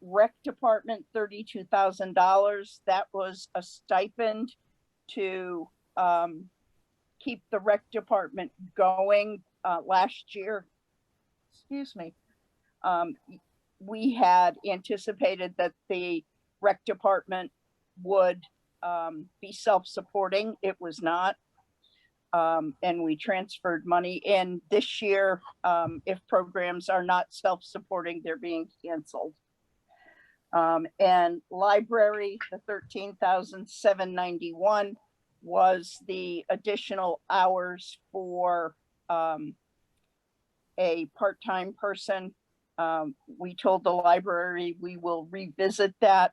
Rec department, $32,000. That was a stipend to keep the rec department going. Last year, excuse me, we had anticipated that the rec department would be self-supporting. It was not. And we transferred money in this year. If programs are not self-supporting, they're being canceled. And library, the 13,791 was the additional hours for a part-time person. We told the library we will revisit that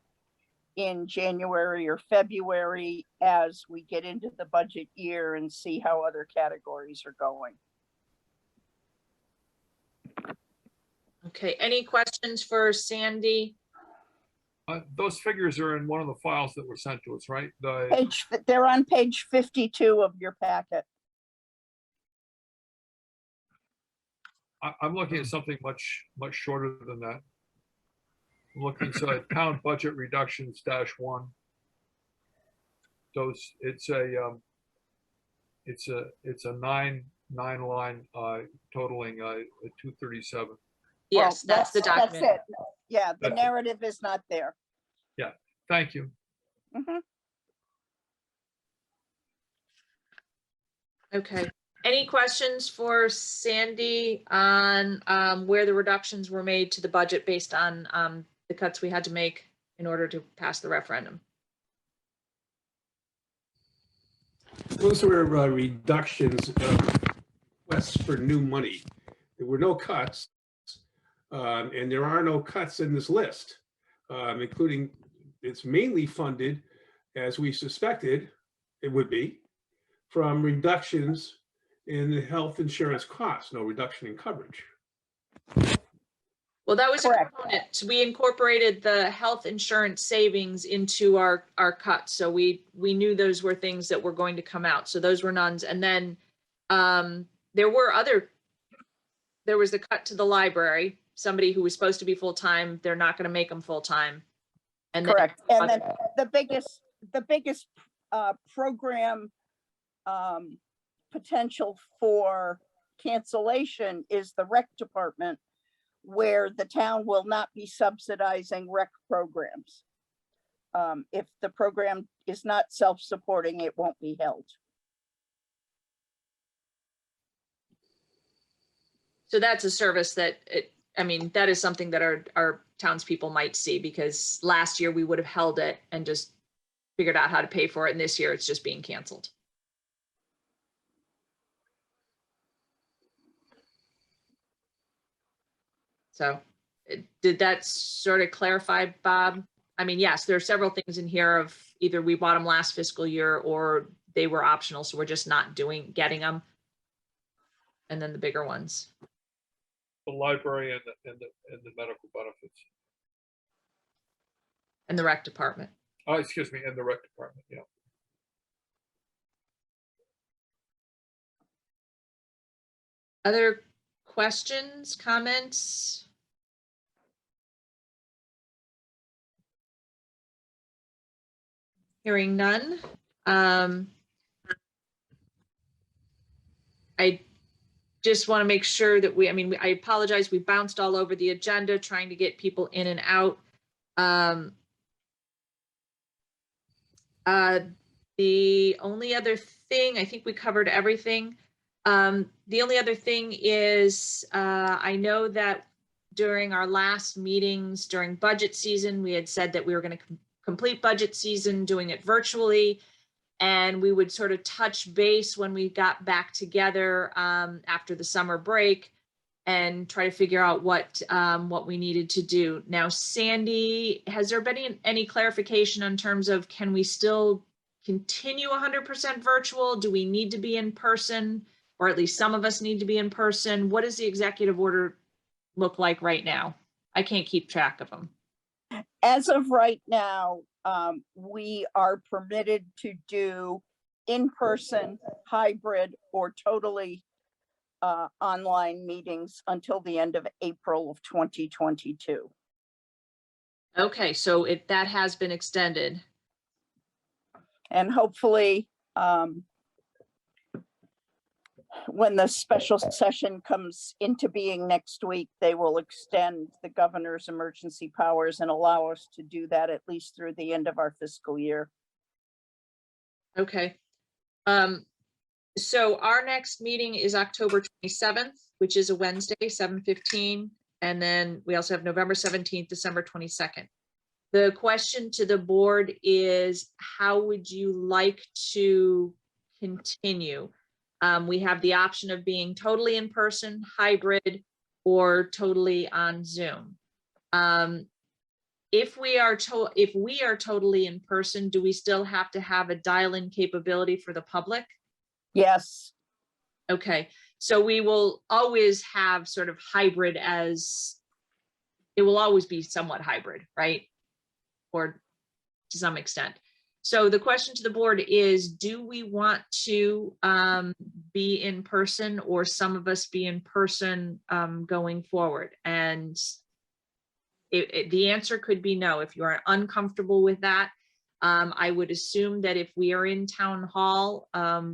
in January or February as we get into the budget year and see how other categories are going. Okay, any questions for Sandy? Those figures are in one of the files that were sent to us, right? They're on page 52 of your packet. I'm looking at something much shorter than that. I'm looking at town budget reductions -1. Those, it's a 9 line totaling 237. Yes, Well, that's the document. That's it. Yeah, the That's it. narrative is not there. Thank you. Mhm. Okay, any questions for Sandy on where the reductions were made to the budget based on the cuts we had to make in order to pass the referendum? Those were reductions, requests for new money. There were no cuts, and there are no cuts in this list, including it's mainly funded, as we suspected it would be, from reductions in the health insurance costs, no reduction in coverage. Well, that was a Correct. component. So we incorporated the health insurance savings into our cuts. So we knew those were things that were going to come out. So those were nuns. And then there was the cut to the library, somebody who was supposed to be full-time, they're not going to make them full-time. And then Correct. And then the biggest program potential for cancellation is the rec department, where the town will not be subsidizing rec programs. If the program is not self-supporting, it won't be held. so that's a service that that is something that our townspeople might see, because last year we would have held it and just figured out how to pay for it. And this year it's just being canceled. So did that sort of clarify, Bob? I mean, yes, there are several things in here of either we bought them last fiscal year or they were optional, so we're just not getting them. And then the bigger ones. The library and the medical benefits. And the rec department. Oh, excuse me, and the rec department, yeah. Other questions, comments? Hearing none. I just want to make sure that I apologize, we bounced all over the agenda trying to get people in and out. The only other thing, I think we covered everything. The only other thing is, I know that during our last meetings during budget season, we had said that we were going to complete budget season doing it virtually, and we would sort of touch base when we got back together after the summer break and try to figure out what we needed to do. Now, Sandy, has there been any clarification in terms of, can we still continue 100% virtual? Do we need to be in person? or at least some of us need to be in person? What does the executive order look like right now? I can't keep track of them. As of right now, we are permitted to do in-person, hybrid, or totally online meetings until the end of April of 2022. Okay, so that has been extended. And hopefully, when the special session comes into being next week, they will extend the governor's emergency powers and allow us to do that at least through the end of our fiscal year. Okay. So our next meeting is October 27th, which is a Wednesday, 7:15. And then we also have November 17th, December 22nd. The question to the board is, how would you like to continue? We have the option of being totally in person, hybrid, or totally on Zoom. If we are totally in person, do we still have to have a dial-in capability for the public? Yes, Okay, so we will always have sort of hybrid as, it will always be somewhat hybrid, right? Or to some extent. So the question to the board is, do we want to be in person, or some of us be in person going forward? And the answer could be no. If you are uncomfortable with that, I would assume that if we are in town hall,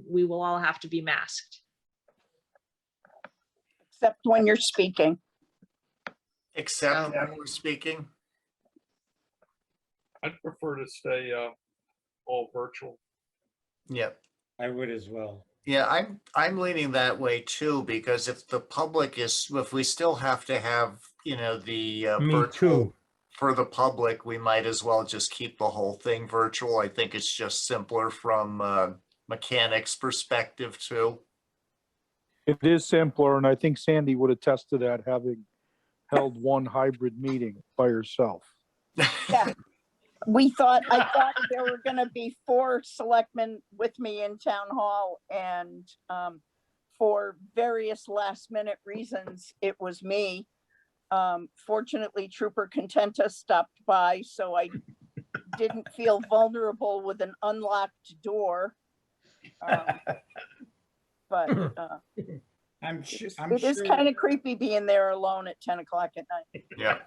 we will all have to be masked. except when you're speaking. Except when we're speaking. I'd prefer to stay all virtual. Yep. I would as well. Yeah, I'm leaning that way too, because if the public is, if we still have to have, the Me virtual too. for the public, we might as well just keep the whole thing virtual. I think it's just simpler from mechanics perspective too. It is simpler, and I think Sandy would attest to that, having held one hybrid meeting by herself. Yeah. I thought there were gonna be 4 selectmen with me in town hall, and for various last minute reasons, it was me. Fortunately, Trooper Contenta stopped by, so I didn't feel vulnerable with an unlocked door. But I'm sure. it is kind of creepy being there alone at 10 o'clock at night. Yeah.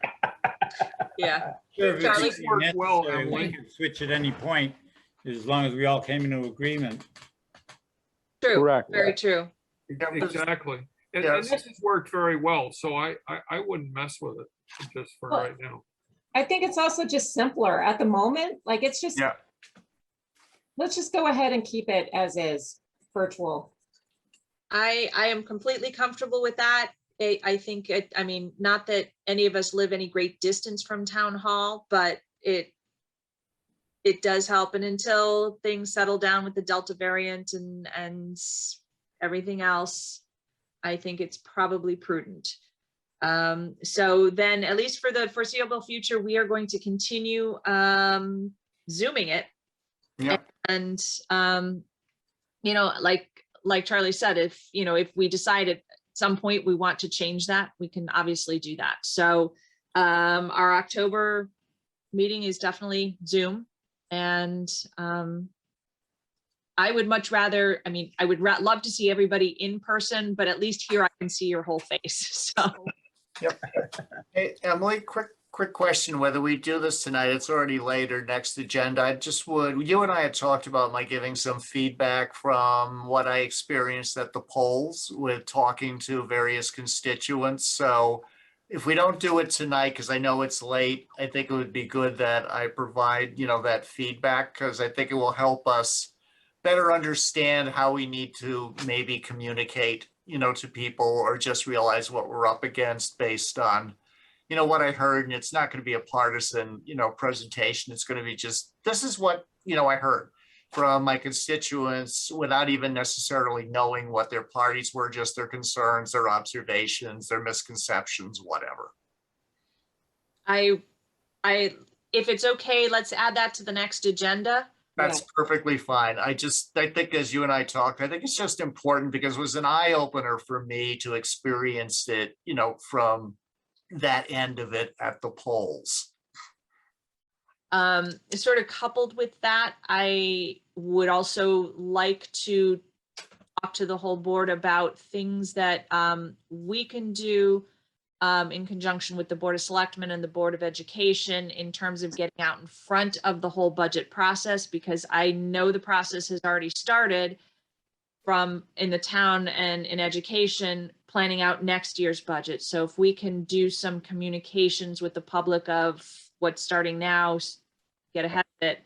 Yeah. Sure, if Charlie? it's Worked well, necessary, we Emily. could switch at any point, as long as we all came into agreement. True. Correct. Very true. Exactly. And Yes. this has worked very well, so I wouldn't mess with it just for Well, right now. I think it's also just simpler at the moment. Like, it's just, Yeah. let's just go ahead and keep it as is, virtual. I am completely comfortable with that. I think I mean, not that any of us live any great distance from town hall, but it does help. And until things settle down with the Delta variant and everything else, I think it's probably prudent. So then, at least for the foreseeable future, we are going to continue Zooming it. Yeah. And like Charlie said, if we decide at some point we want to change that, we can obviously do that. So our October meeting is definitely Zoom, and I would much rather, I would love to see everybody in person, but at least here I can see your whole face. So Yep. Hey, Emily, quick question, whether we do this tonight, it's already later, next agenda. You and I had talked about my giving some feedback from what I experienced at the polls with talking to various constituents. So if we don't do it tonight, because I know it's late, I think it would be good that I provide, that feedback, because I think it will help us better understand how we need to maybe communicate, to people, or just realize what we're up against based on, what I heard. And it's not going to be a partisan, presentation. It's going to be just, this is what, I heard from my constituents without even necessarily knowing what their parties were, just their concerns, their observations, their misconceptions, whatever. if it's okay, let's add that to the next agenda. That's perfectly fine. I think as you and I talked, I think it's just important because it was an eye opener for me to experience it, from that end of it at the polls. Sort of coupled with that, I would also like to talk to the whole board about things that we can do in conjunction with the Board of Selectmen and the Board of Education in terms of getting out in front of the whole budget process, because I know the process has already started from in the town and in education, planning out next year's budget. So if we can do some communications with the public of what's starting now, get ahead of it,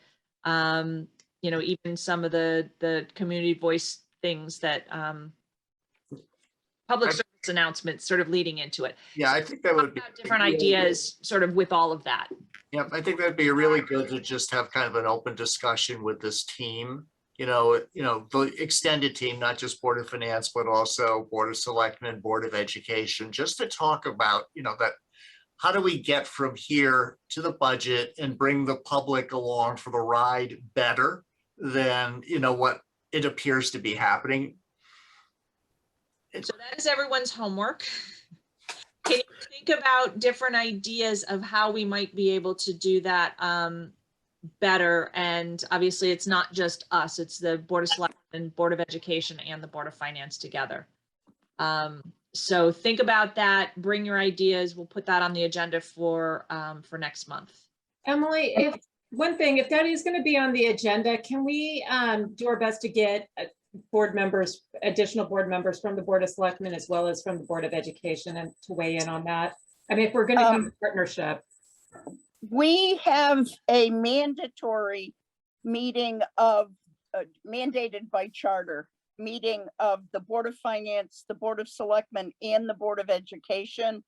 even some of the community voice things that public service announcements sort of leading into it. Yeah, I think that would be Different ideas sort of with all of that. Yeah, I think that'd be really good to just have kind of an open discussion with this team. The extended team, not just Board of Finance, but also Board of Selectmen, Board of Education, just to talk about, that how do we get from here to the budget and bring the public along for the ride better than, what it appears to be happening. So that is everyone's homework. Can you think about different ideas of how we might be able to do that better? And obviously it's not just us, it's the Board of Selectmen, Board of Education, and the Board of Finance together. So think about that, bring your ideas. We'll put that on the agenda for next month. Emily, if that is going to be on the agenda, can we do our best to get additional board members from the Board of Selectmen as well as from the Board of Education and to weigh in on that? I mean, if we're going to come to partnership. We have a mandatory meeting of, mandated by charter, meeting of the Board of Finance, the Board of Selectmen, and the Board of Education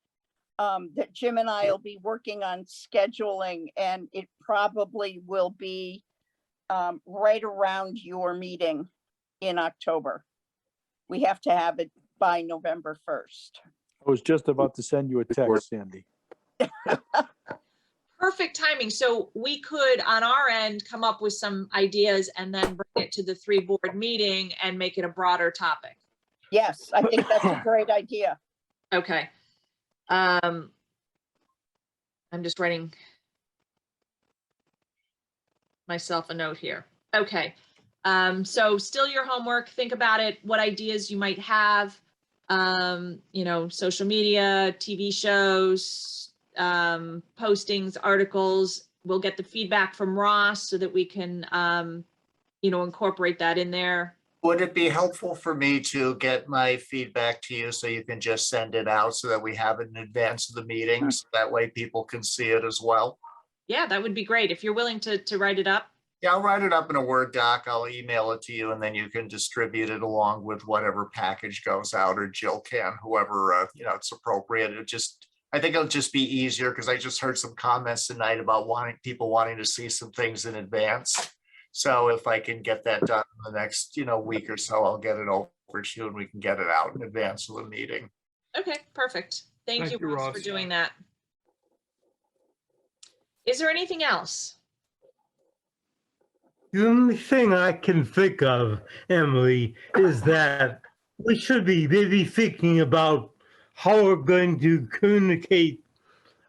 that Jim and I will be working on scheduling, and it probably will be right around your meeting in October. We have to have it by November 1st. I was just about to send you a text, Sandy. Perfect timing. So we could, on our end, come up with some ideas and then bring it to the 3-board meeting and make it a broader topic. Yes, I think that's a great idea. Okay. I'm just writing myself a note here. Okay. So still your homework, think about it, what ideas you might have, social media, TV shows, postings, articles. We'll get the feedback from Ross so that we can, incorporate that in there. Would it be helpful for me to get my feedback to you so you can just send it out so that we have it in advance of the meetings? That way people can see it as well. Yeah, that would be great. If you're willing to write it up. Yeah, I'll write it up in a Word doc. I'll email it to you and then you can distribute it along with whatever package goes out, or Jill can, whoever, it's appropriate. I think it'll just be easier because I just heard some comments tonight about people wanting to see some things in advance. So if I can get that done in the next, week or so, I'll get it over to you and we can get it out in advance of the meeting. Okay, perfect. Thank you, Ross, for Ross. doing that. Is there anything else? The only thing I can think of, Emily, is that we should be maybe thinking about how we're going to communicate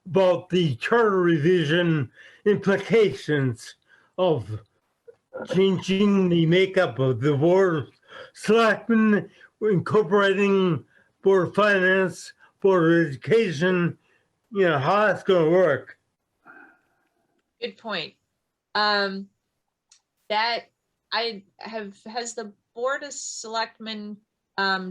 about the charter revision implications of changing the makeup of the Board of Selectmen, incorporating Board of Finance, Board of Education, how that's going to work. Good point. Has the Board of Selectmen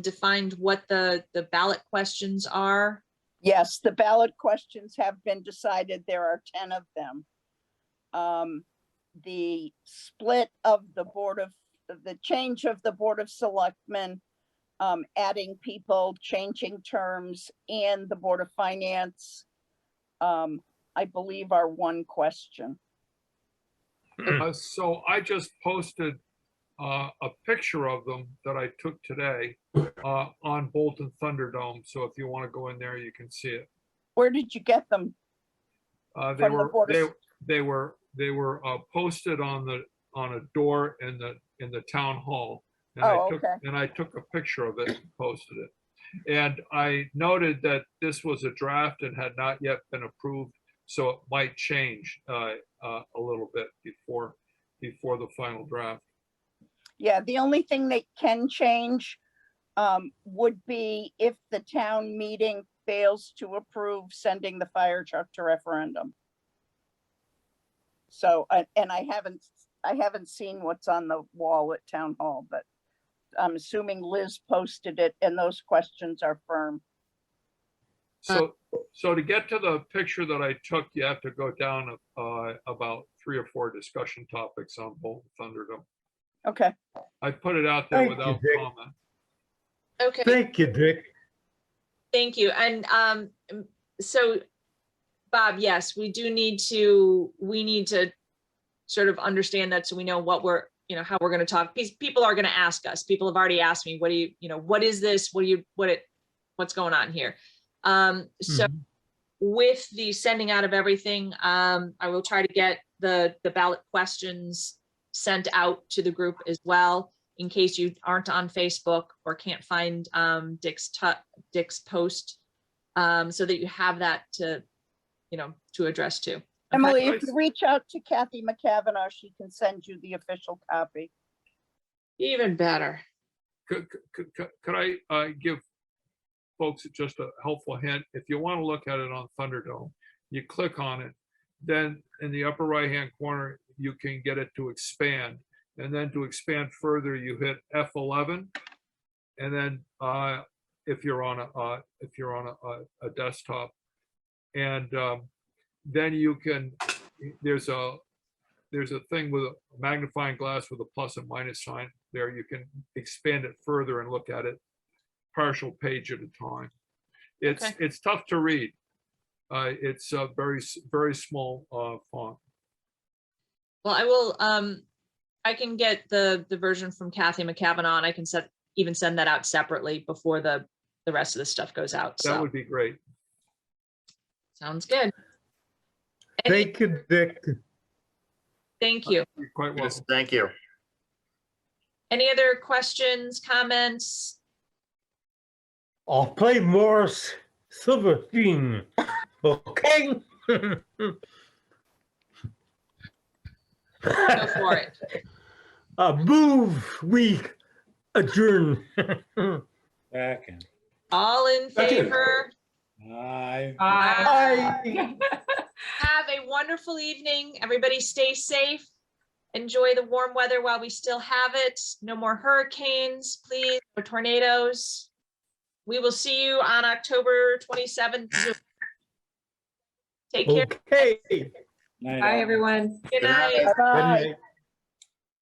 defined what the ballot questions are? Yes, the ballot questions have been decided. There are 10 of them. The split of the change of the Board of Selectmen, adding people, changing terms, and the Board of Finance, I believe are one question. So I just posted a picture of them that I took today on Bolton Thunderdome. So if you want to go in there, you can see it. Where did you get them? They From the were Board of- they were posted on on a door in the town hall. And Oh, I took, okay. and I took a picture of it and posted it. And I noted that this was a draft and had not yet been approved, so it might change a little bit before the final draft. Yeah, the only thing that can change would be if the town meeting fails to approve sending the fire truck to referendum. So, and I haven't seen what's on the wall at town hall, but I'm assuming Liz posted it and those questions are firm. So to get to the picture that I took, you have to go down about 3 or 4 discussion topics on Bolton Thunderdome. Okay, I put it out there Thank you, without Dick. comment. Okay, Thank you, Dick. thank you. And so, Bob, yes, we need to sort of understand that so we know what we're, how we're going to talk. People are going to ask us. People have already asked me, what is this? What's going on here? So with the sending out of everything, I will try to get the ballot questions sent out to the group as well, in case you aren't on Facebook or can't find Dick's post, so that you have that to address to. Emily, if you reach out to Kathy McCavanagh, she can send you the official copy. Even better. Could I give folks just a helpful hint? If you want to look at it on Thunderdome, you click on it, then in the upper right-hand corner, you can get it to expand. And then to expand further, you hit F11. And then if you're on a desktop, and then you can, there's a thing with a magnifying glass with a plus and minus sign there. You can expand it further and look at it partial page at a time. It's tough to read. It's a very small font. Well, I will, I can get the version from Kathy McCavanagh, and I can even send that out separately before the rest of the stuff goes out. That So would be great. sounds good. Thank you, Dick. Thank you. You're quite Yes, welcome. thank you. Any other questions, comments? I'll play Morris Silverstein. Okay? Go for it. Move, we adjourn. Second. All in favor? Aye. Aye. Have a wonderful evening. Everybody stay safe. Enjoy the warm weather while we still have it. No more hurricanes, please, no tornadoes. We will see you on October 27th. Zoom. Take care. Okay. Night, Bye, all. everyone. Good night. Bye. Good night.